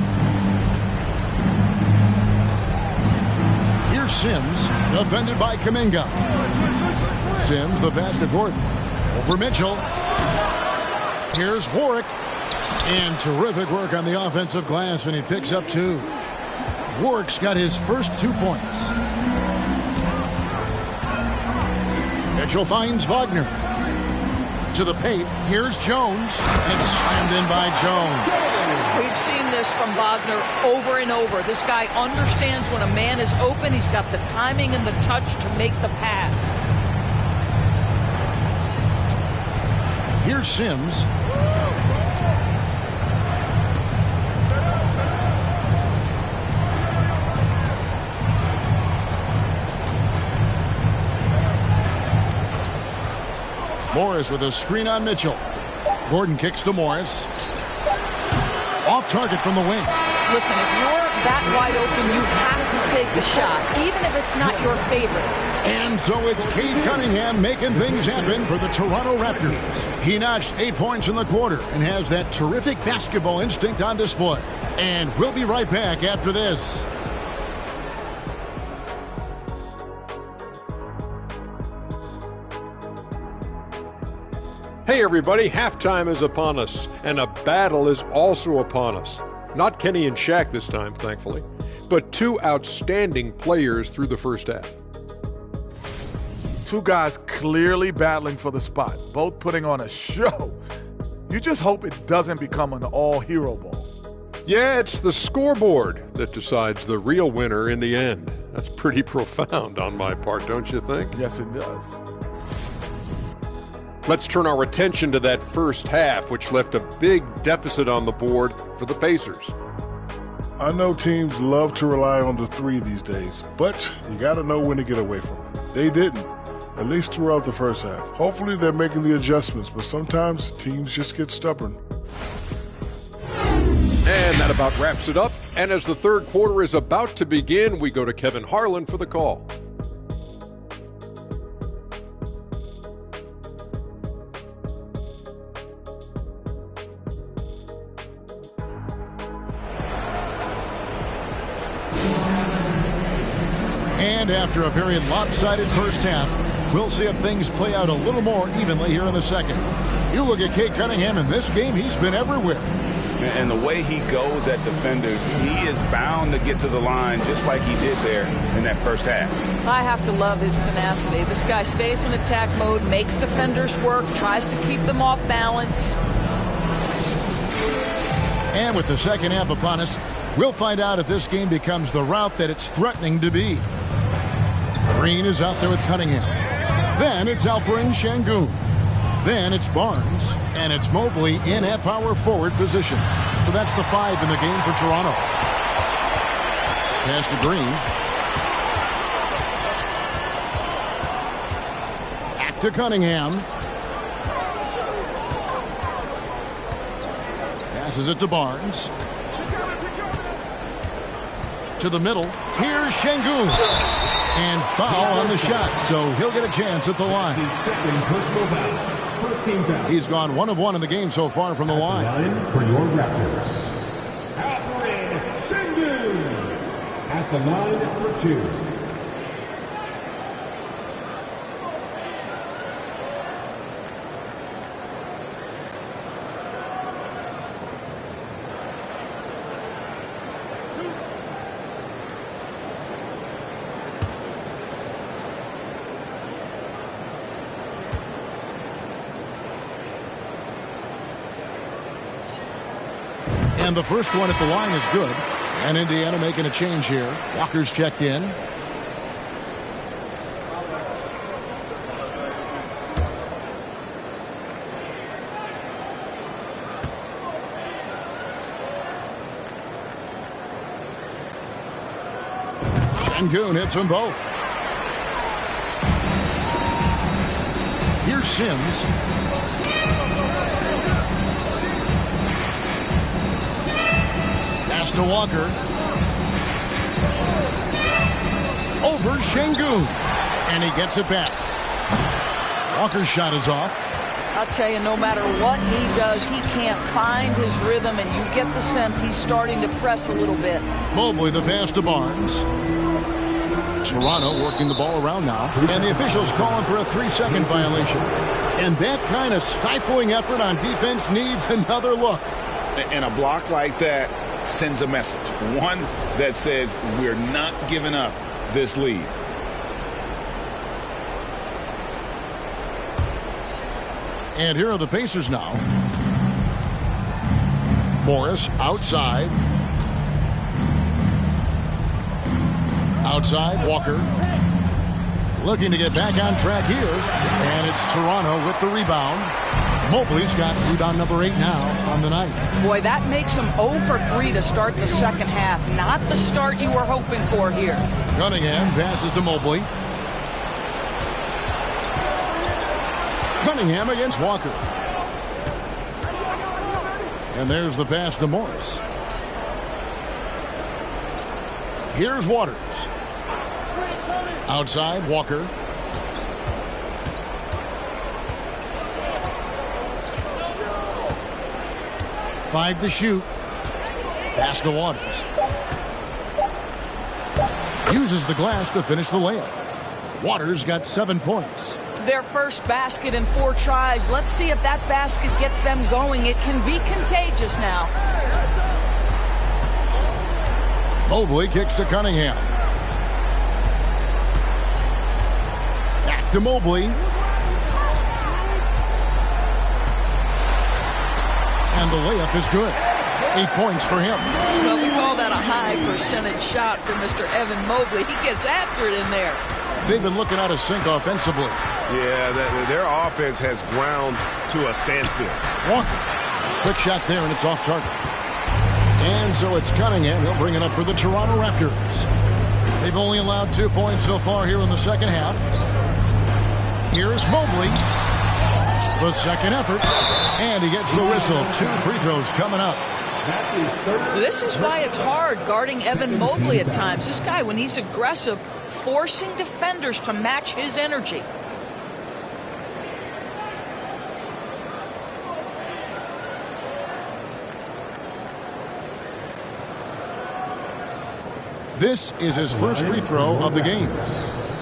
Here's Sims, defended by Kuminga. Sims, the pass to Gordon. Over Mitchell. Here's Warwick. And terrific work on the offensive glass, and he picks up 2. Warwick's got his first 2 points. Mitchell finds Wagner. To the paint. Here's Jones. And it's slammed in by Jones. We've seen this from Wagner over and over. This guy understands when a man is open. He's got the timing and the touch to make the pass. Here's Sims. Morris with a screen on Mitchell. Gordon kicks to Morris. Off target from the wing. Listen, if you're that wide open, you have to take the shot, even if it's not your favorite. And so it's Cade Cunningham making things happen for the Toronto Raptors. He notched 8 points in the quarter and has that terrific basketball instinct on display. And we'll be right back after this. Hey everybody, halftime is upon us, and a battle is also upon us. Not Kenny and Shaq this time, thankfully, but 2 outstanding players through the first half. 2 guys clearly battling for the spot, both putting on a show. You just hope it doesn't become an all-hero ball. Yeah, it's the scoreboard that decides the real winner in the end. That's pretty profound on my part, don't you think? Yes, it does. Let's turn our attention to that first half, which left a big deficit on the board for the Pacers. I know teams love to rely on the 3 these days, but you got to know when to get away from it. They didn't, at least throughout the first half. Hopefully they're making the adjustments, but sometimes teams just get stubborn. And that about wraps it up. And as the third quarter is about to begin, we go to Kevin Harlan for the call. And after a very lopsided first half, we'll see if things play out a little more evenly here in the second. You look at Cade Cunningham in this game, he's been everywhere. And the way he goes at defenders, he is bound to get to the line just like he did there in that first half. I have to love his tenacity. This guy stays in attack mode, makes defenders work, tries to keep them off balance. And with the second half upon us, we'll find out if this game becomes the route that it's threatening to be. Green is out there with Cunningham. Then it's Alperen Sengun. Then it's Barnes. And it's Mobley in at power forward position. So that's the 5 in the game for Toronto. Pass to Green. Back to Cunningham. Passes it to Barnes. To the middle. Here's Sengun. And foul on the shot, so he'll get a chance at the line. Second personal foul. First team foul. He's gone 1 of 1 in the game so far from the line. Line for your Raptors. Alperen Sengun at the line for 2. And the first one at the line is good. And Indiana making a change here. Walker's checked in. Sengun hits them both. Here's Sims. To Walker. Over Sengun. And he gets it back. Walker's shot is off. I'll tell you, no matter what he does, he can't find his rhythm, and you get the sense he's starting to press a little bit. Mobley the pass to Barnes. Toronto working the ball around now. And the officials calling for a 3-second violation. And that kind of stifling effort on defense needs another look. And a block like that sends a message, one that says we're not giving up this lead. And here are the Pacers now. Morris outside. Outside, Walker. Looking to get back on track here. And it's Toronto with the rebound. Mobley's got rebound number 8 now on the night. Boy, that makes him 0 for 3 to start the second half. Not the start you were hoping for here. Cunningham passes to Mobley. Cunningham against Walker. And there's the pass to Morris. Here's Waters. Outside, Walker. Five to shoot. Pass to Waters. Uses the glass to finish the layup. Waters got 7 points. Their first basket in 4 tries. Let's see if that basket gets them going. It can be contagious now. Mobley kicks to Cunningham. Back to Mobley. And the layup is good. 8 points for him. So we call that a high percentage shot for Mr. Evan Mobley. He gets after it in there. They've been looking out of sync offensively. Yeah, their offense has ground to a standstill. Walker. Quick shot there, and it's off target. And so it's Cunningham. He'll bring it up for the Toronto Raptors. They've only allowed 2 points so far here in the second half. Here's Mobley. The second effort. And he gets the whistle. 2 free throws coming up. This is why it's hard guarding Evan Mobley at times. This guy, when he's aggressive, forcing defenders to match his energy. This is his first free throw of the game.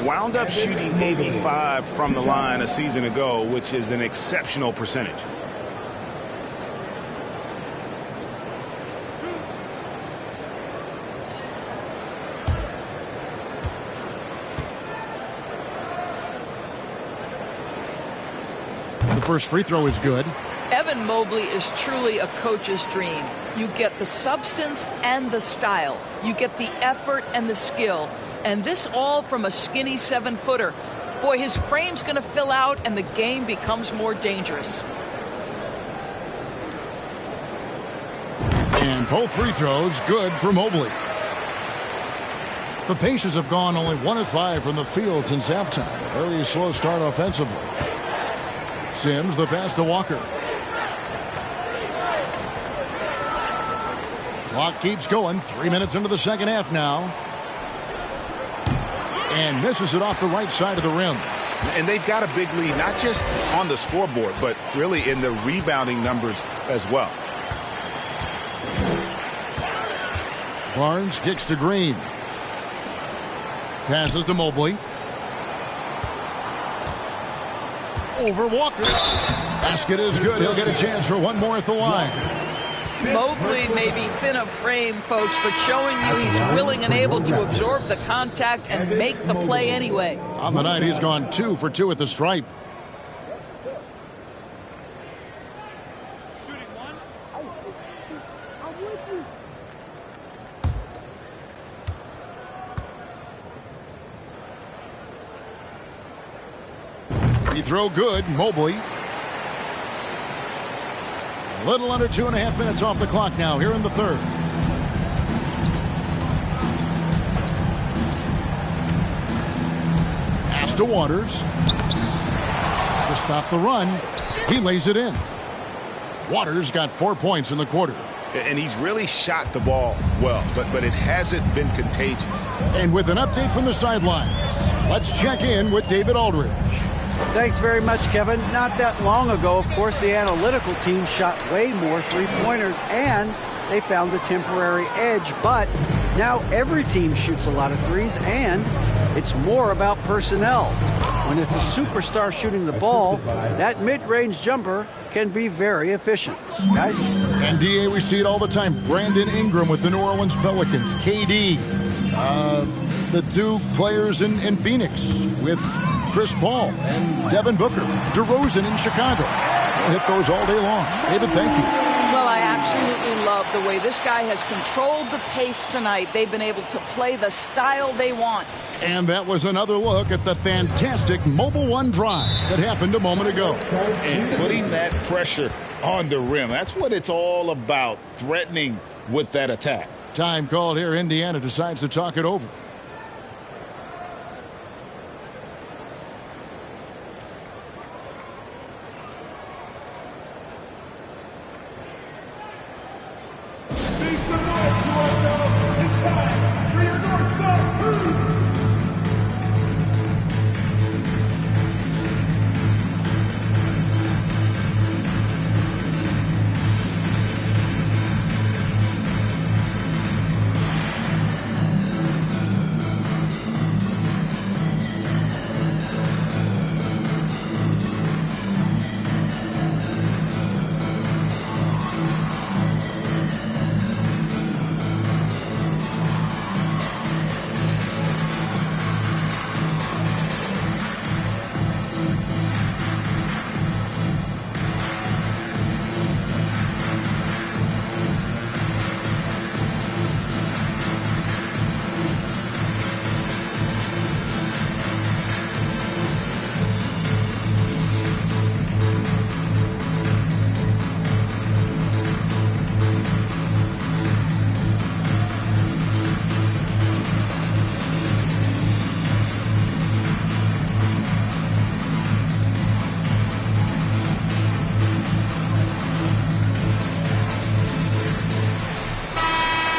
Wound up shooting 85 from the line a season ago, which is an exceptional percentage. The first free throw is good. Evan Mobley is truly a coach's dream. You get the substance and the style. You get the effort and the skill. And this all from a skinny 7-footer. Boy, his frame's going to fill out and the game becomes more dangerous. And both free throws good for Mobley. The Pacers have gone only 1 of 5 from the field since halftime. A very slow start offensively. Sims, the pass to Walker. Clock keeps going. 3 minutes into the second half now. And misses it off the right side of the rim. And they've got a big lead, not just on the scoreboard, but really in the rebounding numbers as well. Barnes kicks to Green. Passes to Mobley. Over Walker. Basket is good. He'll get a chance for one more at the line. Mobley may be thin of frame, folks, but showing you he's willing and able to absorb the contact and make the play anyway. On the night, he's gone 2 for 2 at the stripe. Free throw good, Mobley. A little under 2.5 minutes off the clock now here in the third. Pass to Waters. To stop the run, he lays it in. Waters got 4 points in the quarter. And he's really shot the ball well, but it hasn't been contagious. And with an update from the sidelines, let's check in with David Aldridge. Thanks very much, Kevin. Not that long ago, of course, the analytical team shot way more three-pointers, and they found a temporary edge. But now every team shoots a lot of threes, and it's more about personnel. When it's a superstar shooting the ball, that mid-range jumper can be very efficient. Guys? NBA, we see it all the time. Brandon Ingram with the New Orleans Pelicans. KD, the Duke players in Phoenix with Chris Paul and Devin Booker. DeRozan in Chicago. We'll hit those all day long. David, thank you. Well, I absolutely love the way this guy has controlled the pace tonight. They've been able to play the style they want. And that was another look at the fantastic Mobile One drive that happened a moment ago. And putting that pressure on the rim. That's what it's all about, threatening with that attack. Time called here. Indiana decides to talk it over.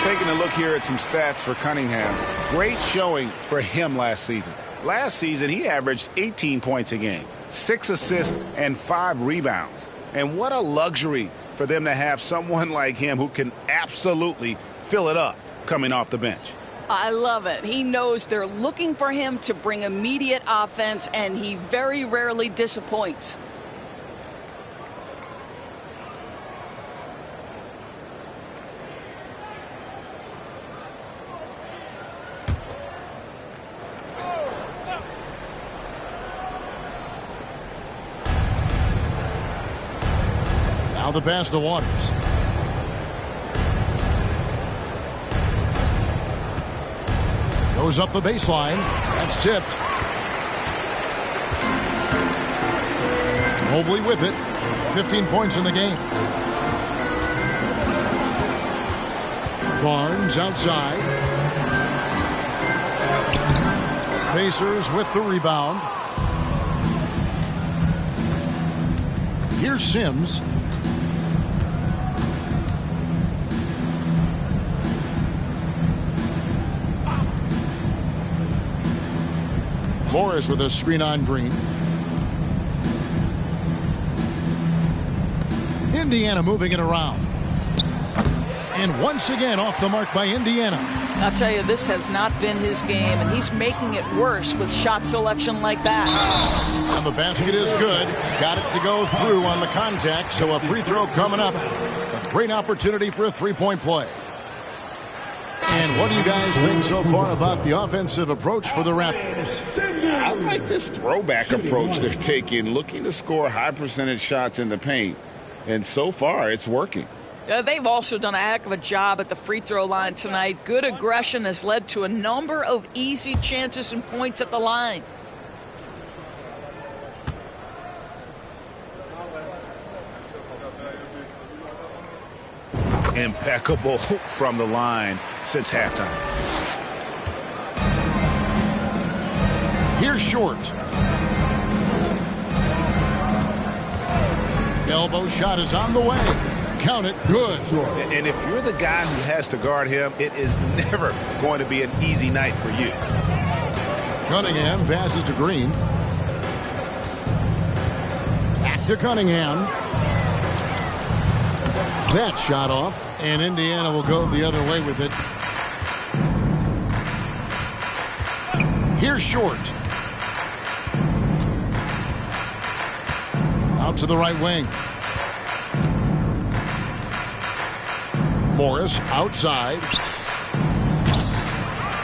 Taking a look here at some stats for Cunningham. Great showing for him last season. Last season, he averaged 18 points a game, 6 assists, and 5 rebounds. And what a luxury for them to have someone like him who can absolutely fill it up coming off the bench. I love it. He knows they're looking for him to bring immediate offense, and he very rarely disappoints. Now the pass to Waters. Goes up the baseline. That's tipped. Mobley with it. 15 points in the game. Barnes outside. Pacers with the rebound. Here's Sims. Morris with a screen on Green. Indiana moving it around. And once again off the mark by Indiana. I'll tell you, this has not been his game, and he's making it worse with shot selection like that. And the basket is good. Got it to go through on the contact, so a free throw coming up. A great opportunity for a three-point play. And what do you guys think so far about the offensive approach for the Raptors? I like this throwback approach they're taking, looking to score high percentage shots in the paint. And so far, it's working. They've also done a heck of a job at the free throw line tonight. Good aggression has led to a number of easy chances and points at the line. Impeccable from the line since halftime. Here's Short. Elbow shot is on the way. Count it. Good. And if you're the guy who has to guard him, it is never going to be an easy night for you. Cunningham passes to Green. Back to Cunningham. That shot off, and Indiana will go the other way with it. Here's Short. Out to the right wing. Morris outside.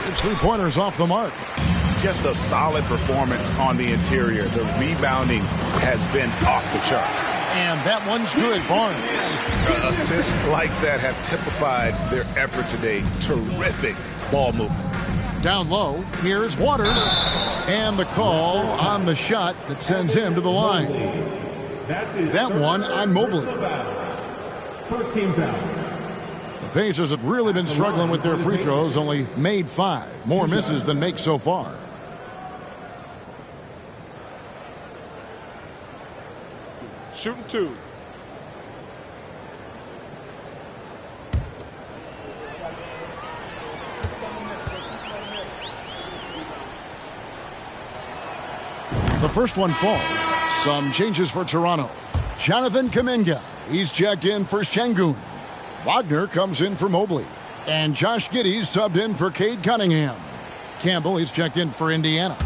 It's three-pointers off the mark. Just a solid performance on the interior. The rebounding has been off the chart. And that one's good. Barnes. Assists like that have typified their effort today. Terrific ball movement. Down low, here's Waters. And the call on the shot that sends him to the line. That one on Mobley. First team foul. The Pacers have really been struggling with their free throws, only made 5. More misses than makes so far. Shooting 2. The first one falls. Some changes for Toronto. Jonathan Kuminga. He's checked in for Şengün. Wagner comes in for Mobley. And Josh Giddey's subbed in for Cade Cunningham. Campbell is checked in for Indiana.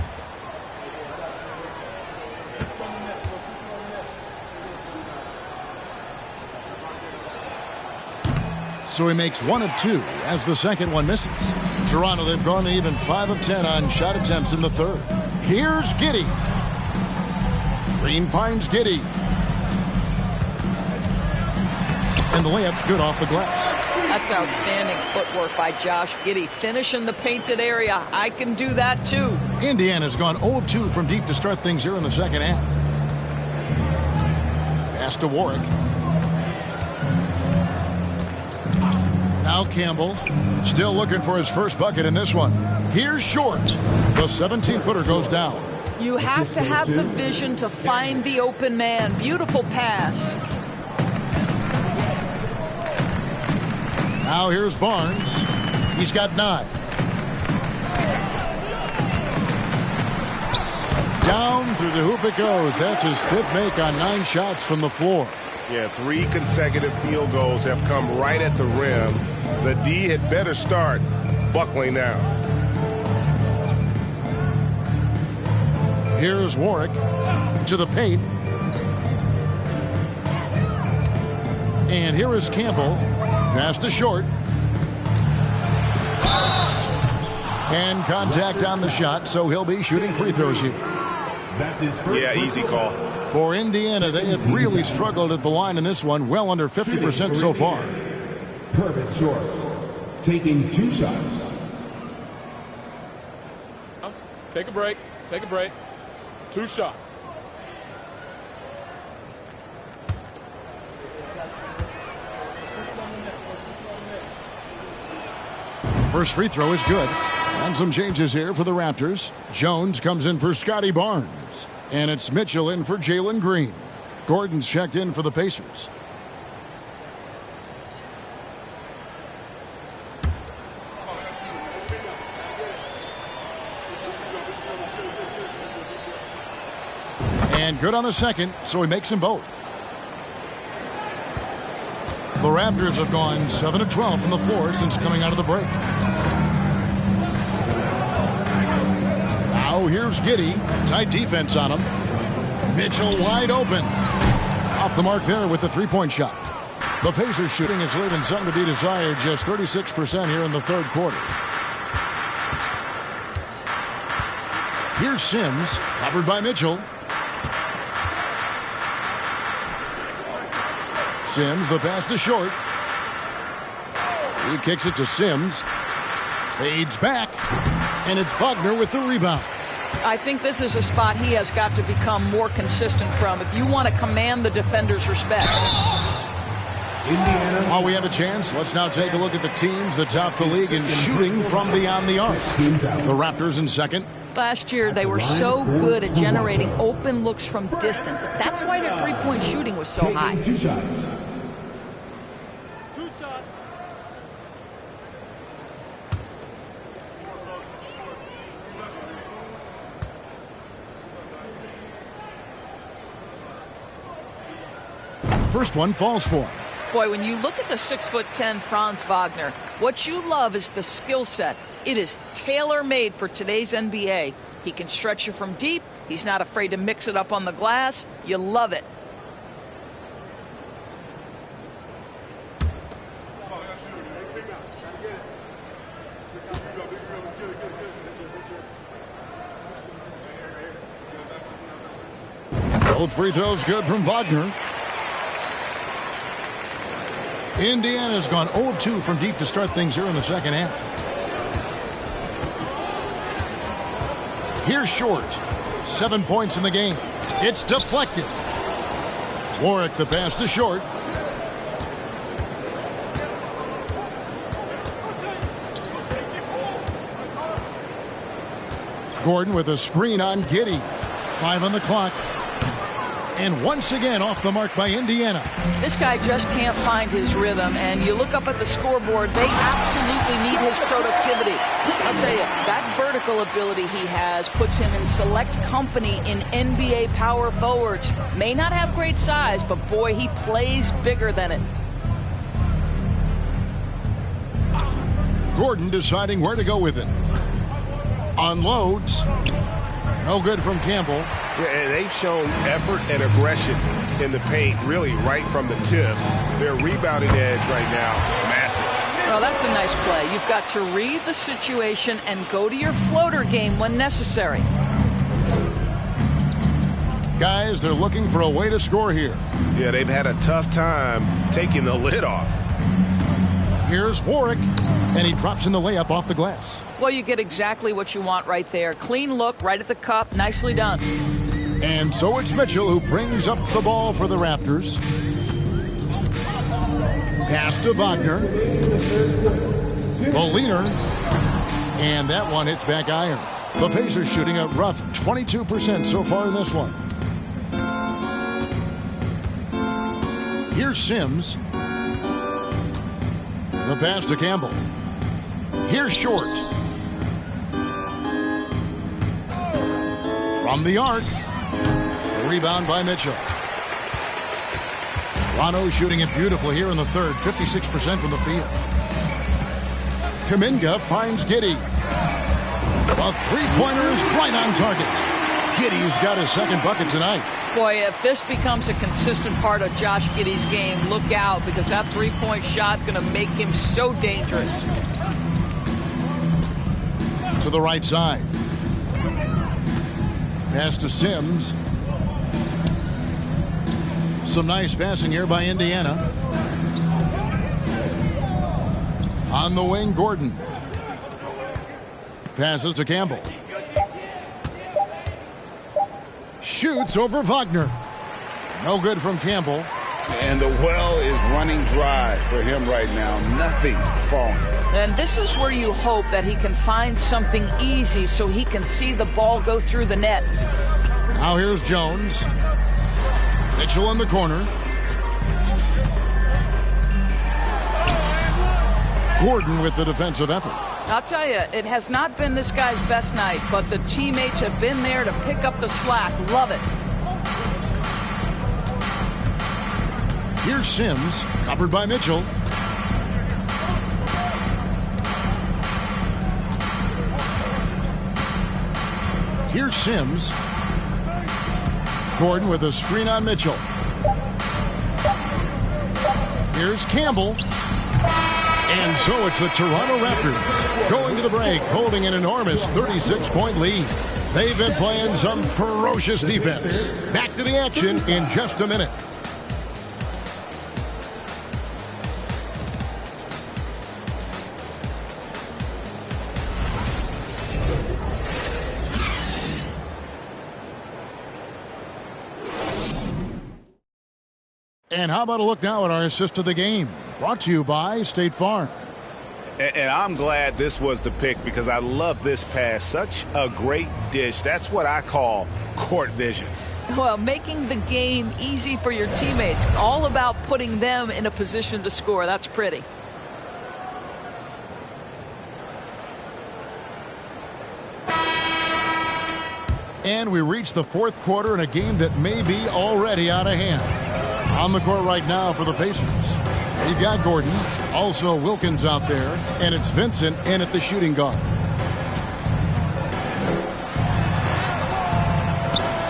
So he makes 1 of 2 as the second one misses. Toronto, they've gone to even 5 of 10 on shot attempts in the third. Here's Giddey. Green finds Giddey. And the layup's good off the glass. That's outstanding footwork by Josh Giddey. Finishing the painted area. I can do that too. Indiana's gone 0 of 2 from deep to start things here in the second half. Pass to Warwick. Now Campbell, still looking for his first bucket in this one. Here's Short. The 17-footer goes down. You have to have the vision to find the open man. Beautiful pass. Now here's Barnes. He's got 9. Down through the hoop it goes. That's his 5th make on 9 shots from the floor. Yeah, 3 consecutive field goals have come right at the rim. The D had better start buckling down. Here's Warwick to the paint. And here is Campbell. Pass to Short. And contact on the shot, so he'll be shooting free throws here. Yeah, easy call. For Indiana, they have really struggled at the line in this one, well under 50% so far. Purvis Short, taking 2 shots. Take a break. Take a break. 2 shots. First free throw is good. And some changes here for the Raptors. Jones comes in for Scotty Barnes. And it's Mitchell in for Jalen Green. Gordon's checked in for the Pacers. And good on the second, so he makes them both. The Raptors have gone 7 of 12 from the floor since coming out of the break. Now here's Giddey. Tight defense on him. Mitchell wide open. Off the mark there with the three-point shot. The Pacers shooting is leaving something to be desired, just 36% here in the third quarter. Here's Sims, covered by Mitchell. Sims, the pass to Short. He kicks it to Sims. Fades back. And it's Wagner with the rebound. I think this is a spot he has got to become more consistent from if you want to command the defender's respect. While we have a chance, let's now take a look at the teams that top the league in shooting from beyond the arc. The Raptors in second. Last year, they were so good at generating open looks from distance. That's why their three-point shooting was so high. First one falls for him. Boy, when you look at the 6'10" Franz Wagner, what you love is the skill set. It is tailor-made for today's NBA. He can stretch you from deep. He's not afraid to mix it up on the glass. You love it. Both free throws good from Wagner. Indiana's gone 0 of 2 from deep to start things here in the second half. Here's Short. 7 points in the game. It's deflected. Warwick the pass to Short. Gordon with a screen on Giddey. 5 on the clock. And once again off the mark by Indiana. This guy just can't find his rhythm, and you look up at the scoreboard, they absolutely need his productivity. I'll tell you, that vertical ability he has puts him in select company in NBA power forwards. May not have great size, but boy, he plays bigger than it. Gordon deciding where to go with it. Unloads. No good from Campbell. Yeah, they've shown effort and aggression in the paint, really right from the tip. Their rebounding edge right now, massive. Well, that's a nice play. You've got to read the situation and go to your floater game when necessary. Guys, they're looking for a way to score here. Yeah, they've had a tough time taking the lid off. Here's Warwick, and he drops in the layup off the glass. Well, you get exactly what you want right there. Clean look, right at the cup. Nicely done. And so it's Mitchell who brings up the ball for the Raptors. Pass to Wagner. Molina. And that one hits back iron. The Pacers shooting a rough 22% so far in this one. Here's Sims. The pass to Campbell. Here's Short. From the arc. Rebound by Mitchell. Toronto shooting it beautiful here in the third. 56% from the field. Kuminga finds Giddey. A three-pointer is right on target. Giddey's got his second bucket tonight. Boy, if this becomes a consistent part of Josh Giddey's game, look out, because that three-point shot's going to make him so dangerous. To the right side. Pass to Sims. Some nice passing here by Indiana. On the wing, Gordon. Passes to Campbell. Shoots over Wagner. No good from Campbell. And the well is running dry for him right now. Nothing falling. And this is where you hope that he can find something easy so he can see the ball go through the net. Now here's Jones. Mitchell in the corner. Gordon with the defensive effort. I'll tell you, it has not been this guy's best night, but the teammates have been there to pick up the slack. Love it. Here's Sims, covered by Mitchell. Here's Sims. Gordon with a screen on Mitchell. Here's Campbell. And so it's the Toronto Raptors going to the break, holding an enormous 36-point lead. They've been playing some ferocious defense. Back to the action in just a minute. And how about a look now at our assist of the game? Brought to you by State Farm. And I'm glad this was the pick because I love this pass. Such a great dish. That's what I call court vision. Well, making the game easy for your teammates. All about putting them in a position to score. That's pretty. And we reach the fourth quarter in a game that may be already out of hand. On the court right now for the Pacers. We've got Gordon, also Wilkins out there, and it's Vincent in at the shooting guard.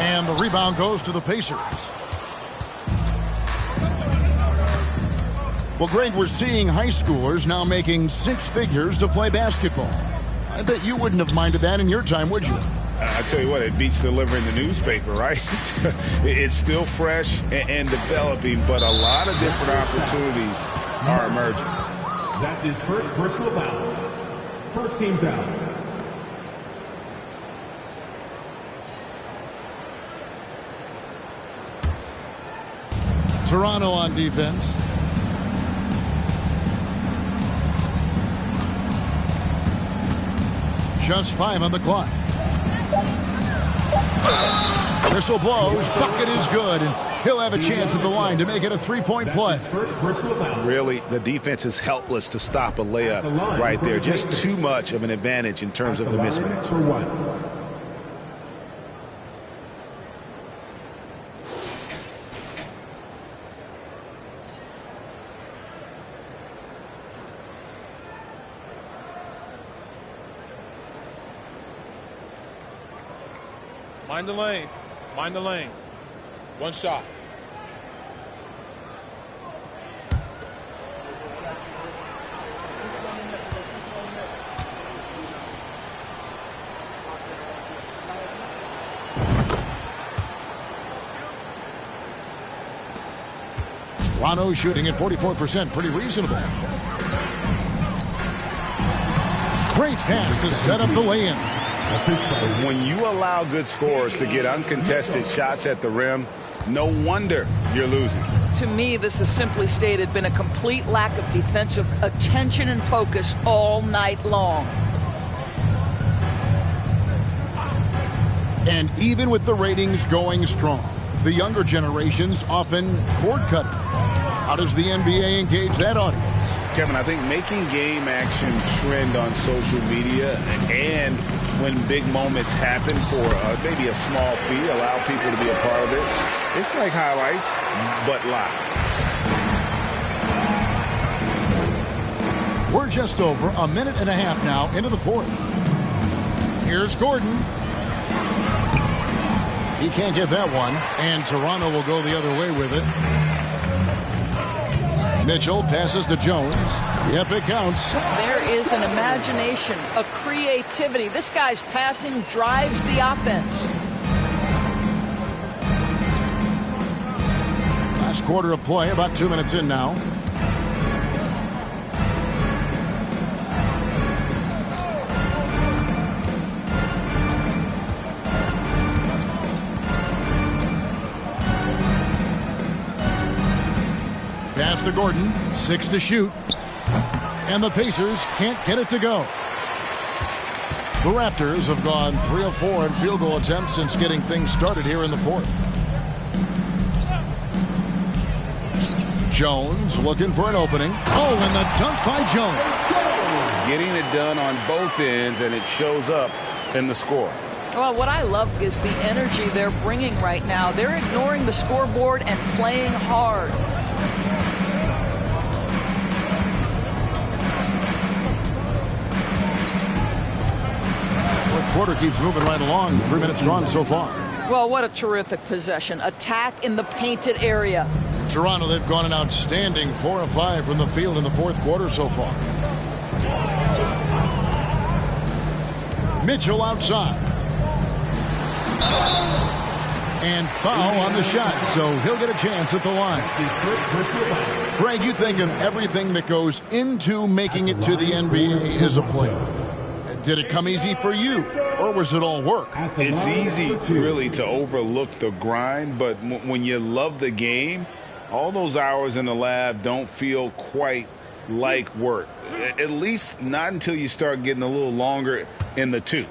And the rebound goes to the Pacers. Well, Greg, we're seeing high schoolers now making six figures to play basketball. I bet you wouldn't have minded that in your time, would you? I tell you what, it beats delivering the newspaper, right? It's still fresh and developing, but a lot of different opportunities are emerging. That's his first personal foul. First team foul. Toronto on defense. Just 5 on the clock. Whistle blows, bucket is good, and he'll have a chance at the line to make it a three-point play. Really, the defense is helpless to stop a layup right there. Just too much of an advantage in terms of the mismatch. Mind the lanes. Mind the lanes. One shot. Toronto shooting at 44%, pretty reasonable. Great pass to set up the lay-in. When you allow good scorers to get uncontested shots at the rim, no wonder you're losing. To me, this is simply stated been a complete lack of defensive attention and focus all night long. And even with the ratings going strong, the younger generations often cord cutting. How does the NBA engage that audience? Kevin, I think making game action trend on social media and when big moments happen for maybe a small fee, allow people to be a part of it. It's like highlights, but live. We're just over a minute and a half now into the fourth. Here's Gordon. He can't get that one, and Toronto will go the other way with it. Mitchell passes to Jones. Yep, it counts. There is an imagination, a creativity. This guy's passing drives the offense. Last quarter of play, about 2 minutes in now. Pass to Gordon, 6 to shoot. And the Pacers can't get it to go. The Raptors have gone 3 of 4 in field goal attempts since getting things started here in the fourth. Jones looking for an opening. Oh, and the dunk by Jones. Getting it done on both ends, and it shows up in the score. Well, what I love is the energy they're bringing right now. They're ignoring the scoreboard and playing hard. Fourth quarter keeps moving right along. 3 minutes gone so far. Well, what a terrific possession. Attack in the painted area. Toronto, they've gone an outstanding 4 of 5 from the field in the fourth quarter so far. Mitchell outside. And foul on the shot, so he'll get a chance at the line. Greg, you think of everything that goes into making it to the NBA as a player. Did it come easy for you, or was it all work? It's easy, really, to overlook the grind, but when you love the game, all those hours in the lab don't feel quite like work. At least not until you start getting a little longer in the tooth.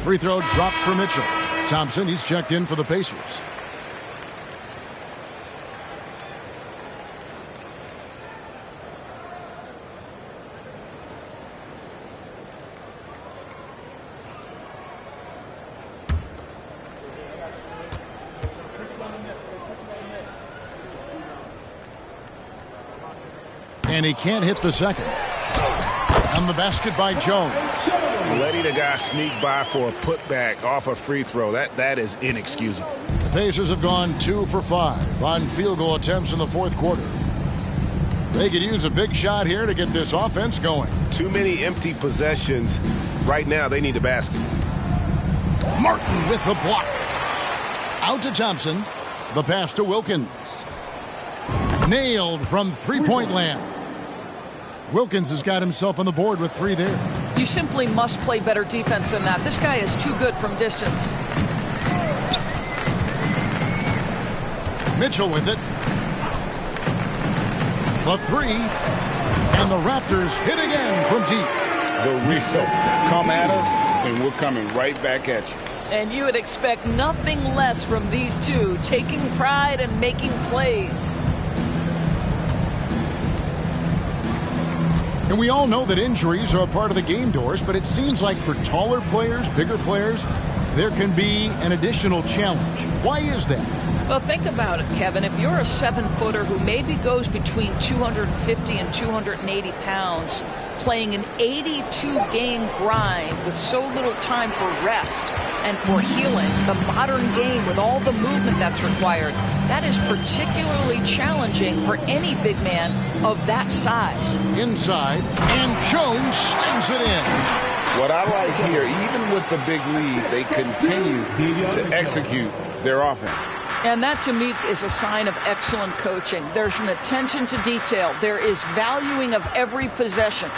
Free throw dropped for Mitchell. Thompson, he's checked in for the Pacers. And he can't hit the second. On the basket by Jones. Letting the guy sneak by for a putback off a free throw, that is inexcusable. The Pacers have gone 2 for 5 on field goal attempts in the fourth quarter. They could use a big shot here to get this offense going. Too many empty possessions. Right now, they need a basket. Martin with the block. Out to Thompson. The pass to Wilkins. Nailed from three-point land. Wilkins has got himself on the board with 3 there. You simply must play better defense than that. This guy is too good from distance. Mitchell with it. The 3. And the Raptors hit again from deep. The real come at us, and we're coming right back at you. And you would expect nothing less from these two, taking pride and making plays. And we all know that injuries are a part of the game, Doris, but it seems like for taller players, bigger players, there can be an additional challenge. Why is that? Well, think about it, Kevin. If you're a 7-footer who maybe goes between 250 and 280 pounds, playing an 82-game grind with so little time for rest and for healing, the modern game with all the movement that's required, that is particularly challenging for any big man of that size. Inside, and Jones slams it in. What I like here, even with the big lead, they continue to execute their offense. And that, to me, is a sign of excellent coaching. There's an attention to detail. There is valuing of every possession.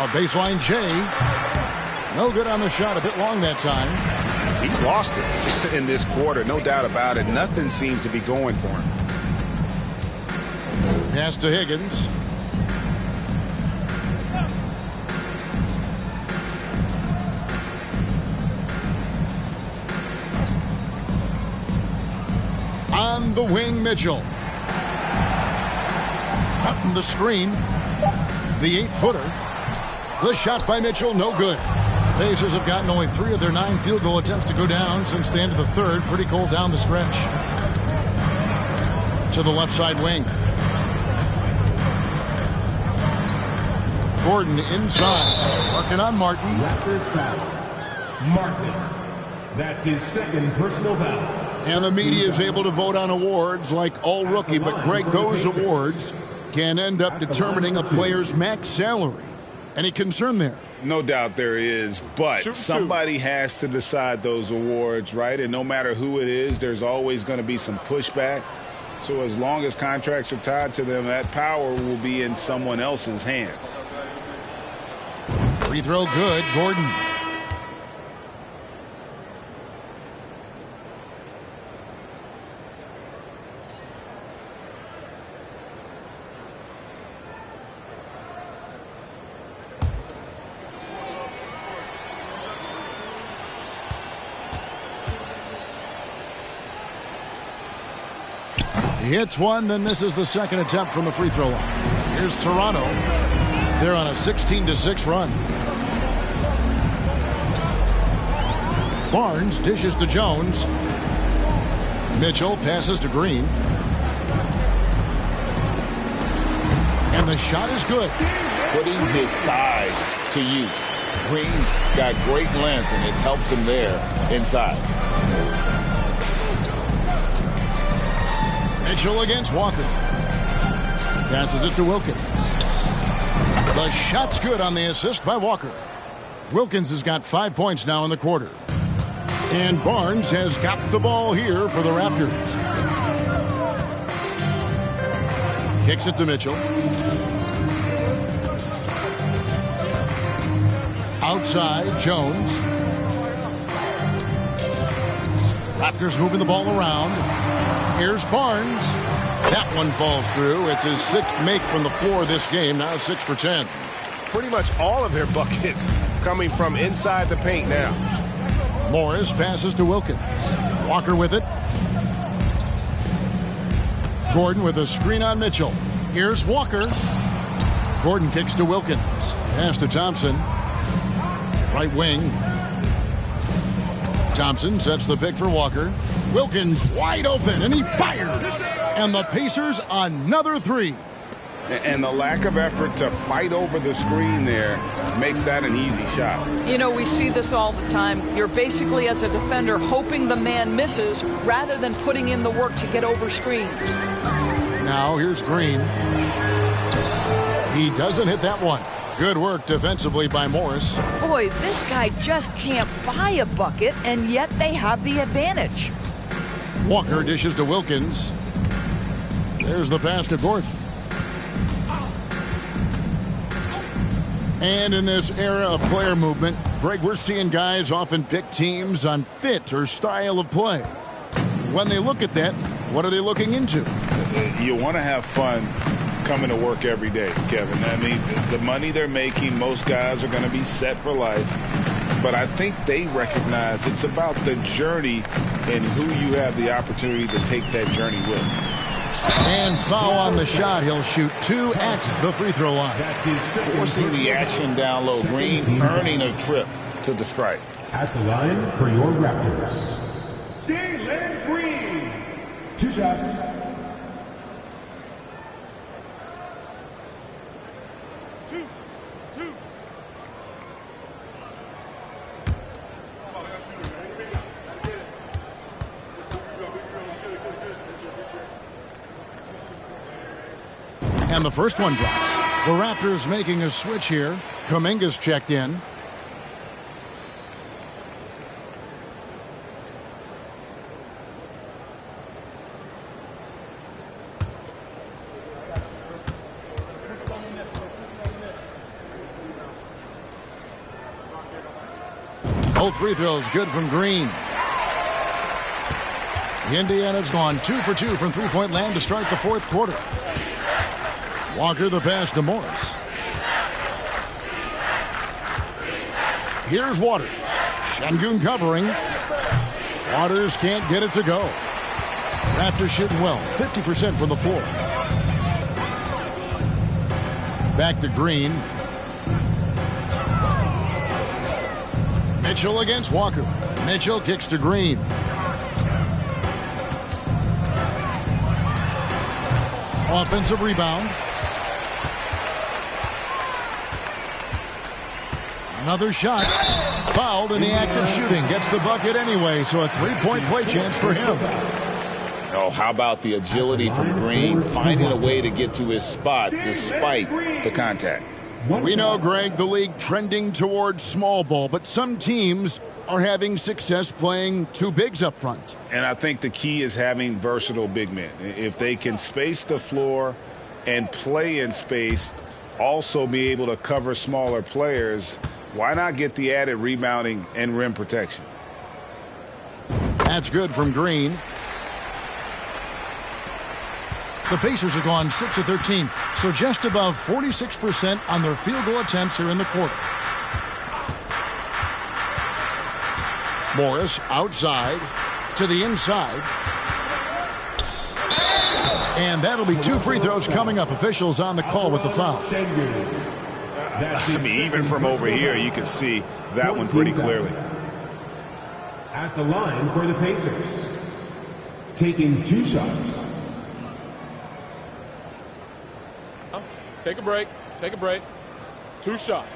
A baseline J. No good on the shot. A bit long that time. He's lost it in this quarter, no doubt about it. Nothing seems to be going for him. Pass to Higgins. On the wing, Mitchell. Cutting the screen. The 8-footer. The shot by Mitchell, no good. The Pacers have gotten only 3 of their 9 field goal attempts to go down since the end of the third. Pretty cold down the stretch. To the left side wing. Gordon inside. Working on Martin. Raptors foul. Martin. That's his second personal foul. And the media is able to vote on awards like all rookie, but Greg, those awards can end up determining a player's max salary. Any concern there? No doubt there is, but somebody has to decide those awards, right? And no matter who it is, there's always going to be some pushback. So as long as contracts are tied to them, that power will be in someone else's hands. Free throw good, Gordon. He hits one, then misses the second attempt from the free throw line. Here's Toronto. They're on a 16-6 run. Barnes dishes to Jones. Mitchell passes to Green. And the shot is good. Putting his size to use. Green's got great length, and it helps him there inside. Mitchell against Walker. Passes it to Wilkins. The shot's good on the assist by Walker. Wilkins has got 5 points now in the quarter. And Barnes has got the ball here for the Raptors. Kicks it to Mitchell. Outside, Jones. Raptors moving the ball around. Here's Barnes. That one falls through. It's his 6th make from the floor this game. Now 6 for 10. Pretty much all of their buckets coming from inside the paint now. Morris passes to Wilkins. Walker with it. Gordon with a screen on Mitchell. Here's Walker. Gordon kicks to Wilkins. Pass to Thompson. Right wing. Thompson sets the pick for Walker. Wilkins wide open, and he fires. And the Pacers another 3. And the lack of effort to fight over the screen there makes that an easy shot. You know, we see this all the time. You're basically, as a defender, hoping the man misses rather than putting in the work to get over screens. Now here's Green. He doesn't hit that one. Good work defensively by Morris. Boy, this guy just can't buy a bucket, and yet they have the advantage. Walker dishes to Wilkins. There's the pass to Gordon. And in this era of player movement, Greg, we're seeing guys often pick teams on fit or style of play. When they look at that, what are they looking into? You want to have fun coming to work every day, Kevin. I mean, the money they're making, most guys are going to be set for life. But I think they recognize it's about the journey and who you have the opportunity to take that journey with. And foul on the shot. He'll shoot 2 at the free throw line. Forcing the action down low. Green earning a trip to the stripe. At the line for your Raptors, Jalen Green. 2 shots. And the first one drops. The Raptors making a switch here. Kuminga's checked in. Both free throws good from Green. Indiana's gone 2 for 2 from three-point land to start the 4th quarter. Walker the pass to Morris. Here's Waters. Şengün covering. Waters can't get it to go. Raptors shooting well, 50% from the floor. Back to Green. Mitchell against Walker. Mitchell kicks to Green. Offensive rebound. Another shot. Fouled in the act of shooting. Gets the bucket anyway, so a 3-point play chance for him. Oh, how about the agility from Green, finding a way to get to his spot despite the contact. We know, Greg, the league trending towards small ball, but some teams are having success playing 2 bigs up front. And I think the key is having versatile big men. If they can space the floor and play in space, also be able to cover smaller players, why not get the added rebounding and rim protection? That's good from Green. The Pacers have gone 6 of 13, so just above 46% on their field goal attempts here in the quarter. Morris outside to the inside. And that'll be 2 free throws coming up. Officials on the call with the foul. I mean, even from over here, you can see that one pretty clearly. At the line for the Pacers, taking 2 shots. Take a break. Take a break. 2 shots.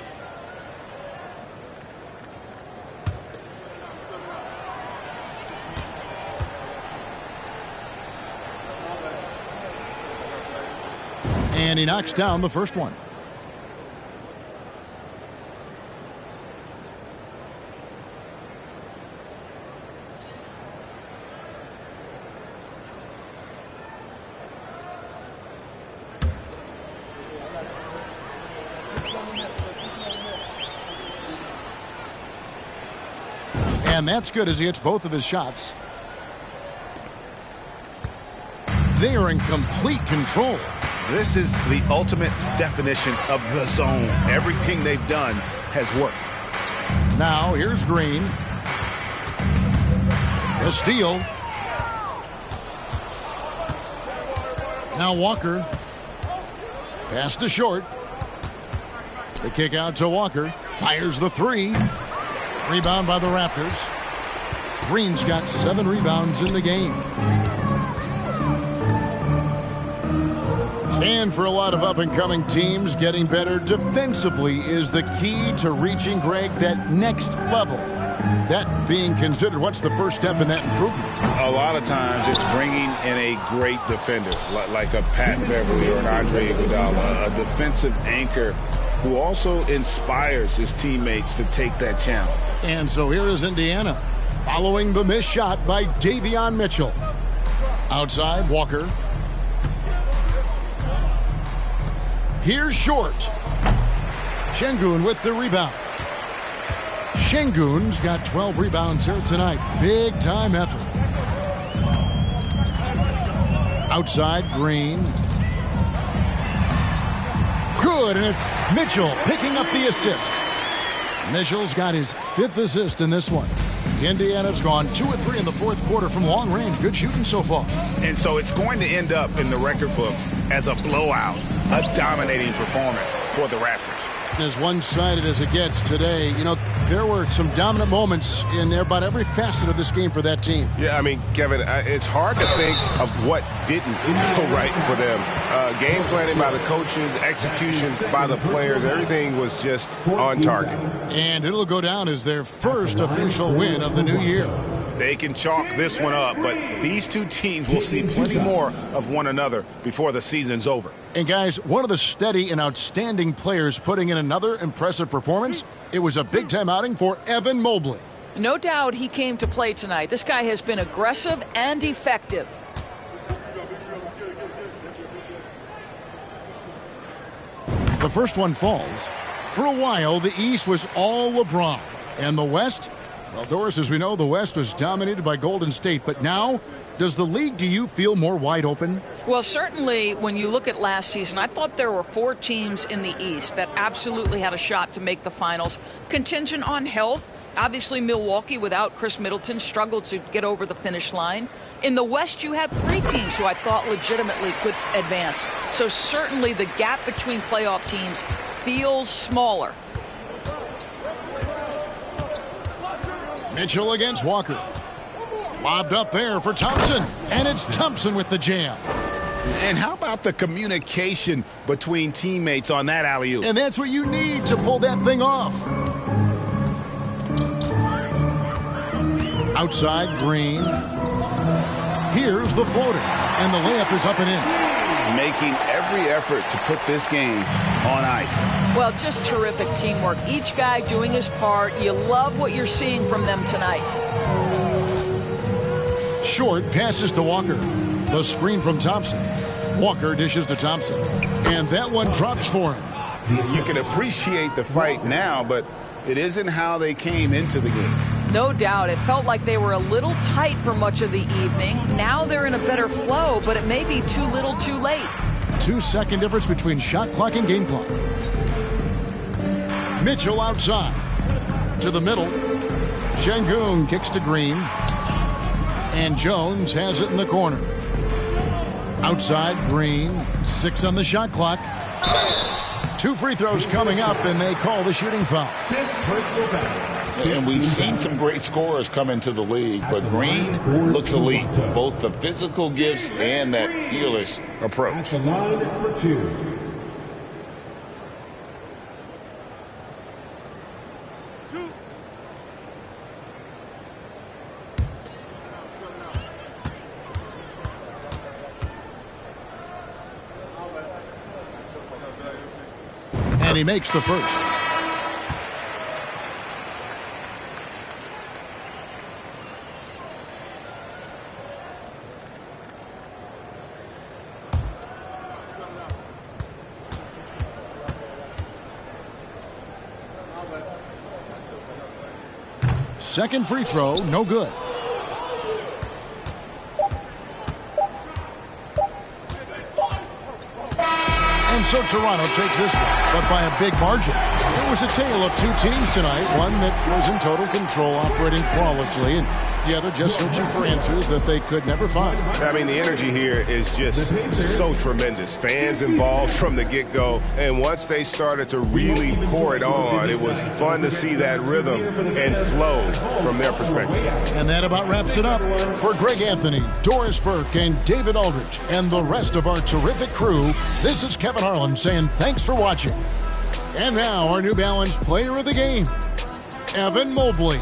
And he knocks down the first one. And that's good as he hits both of his shots. They are in complete control. This is the ultimate definition of the zone. Everything they've done has worked. Now here's Green. The steal. Now Walker. Pass to Short. The kick out to Walker. Fires the 3. Rebound by the Raptors. Green's got 7 rebounds in the game. And for a lot of up-and-coming teams, getting better defensively is the key to reaching, Greg, that next level. That being considered, what's the first step in that improvement? A lot of times it's bringing in a great defender, like a Pat Beverly or an Andre Iguodala, a defensive anchor who also inspires his teammates to take that challenge. And so here is Indiana, following the missed shot by Davion Mitchell. Outside, Walker. Here's Short. Şengün with the rebound. Şengün's got 12 rebounds here tonight. Big time effort. Outside, Green. Good, and it's Mitchell picking up the assist. Mitchell's got his 5th assist in this one. Indiana's gone 2 of 3 in the 4th quarter from long range. Good shooting so far. And so it's going to end up in the record books as a blowout, a dominating performance for the Raptors. As one-sided as it gets today, you know, there were some dominant moments in about every facet of this game for that team. Yeah, I mean, Kevin, it's hard to think of what didn't go right for them. Game planning by the coaches, execution by the players, everything was just on target. And it'll go down as their first official win of the new year. They can chalk this one up, but these two teams will see plenty more of one another before the season's over. And guys, one of the steady and outstanding players putting in another impressive performance, it was a big-time outing for Evan Mobley. No doubt he came to play tonight. This guy has been aggressive and effective. The first one falls. For a while, the East was all LeBron. And the West? Well, Doris, as we know, the West was dominated by Golden State. But now, does the league, do you feel more wide open? Well, certainly when you look at last season, I thought there were 4 teams in the East that absolutely had a shot to make the finals. Contingent on health. Obviously, Milwaukee, without Chris Middleton, struggled to get over the finish line. In the West, you had 3 teams who I thought legitimately could advance. So certainly the gap between playoff teams feels smaller. Mitchell against Walker. Lobbed up there for Thompson. And it's Thompson with the jam. And how about the communication between teammates on that alley-oop? And that's what you need to pull that thing off. Outside, Green. Here's the floater. And the layup is up and in. Making every effort to put this game on ice. Well, just terrific teamwork. Each guy doing his part. You love what you're seeing from them tonight. Short passes to Walker. The screen from Thompson. Walker dishes to Thompson. And that one drops for him. You can appreciate the fight now, but it isn't how they came into the game. No doubt. It felt like they were a little tight for much of the evening. Now they're in a better flow, but it may be too little too late. 2-second difference between shot clock and game clock. Mitchell outside. To the middle. Şengün kicks to Green. And Jones has it in the corner. Outside, Green. 6 on the shot clock. 2 free throws coming up, and they call the shooting foul. 5th personal foul. And we've seen some great scorers come into the league, but Green looks elite. Both the physical gifts and that fearless approach. At the line for 2. And he makes the first. Second free throw, no good. And so Toronto takes this one, but by a big margin. It was a tale of two teams tonight, one that was in total control, operating flawlessly, and the other just searching for answers that they could never find. I mean, the energy here is just so tremendous. Fans involved from the get-go, and once they started to really pour it on, it was fun to see that rhythm and flow from their perspective. And that about wraps it up. For Greg Anthony, Doris Burke, and David Aldridge, and the rest of our terrific crew, this is Kevin Harlan saying thanks for watching. And now our New Balance player of the game, Evan Mobley.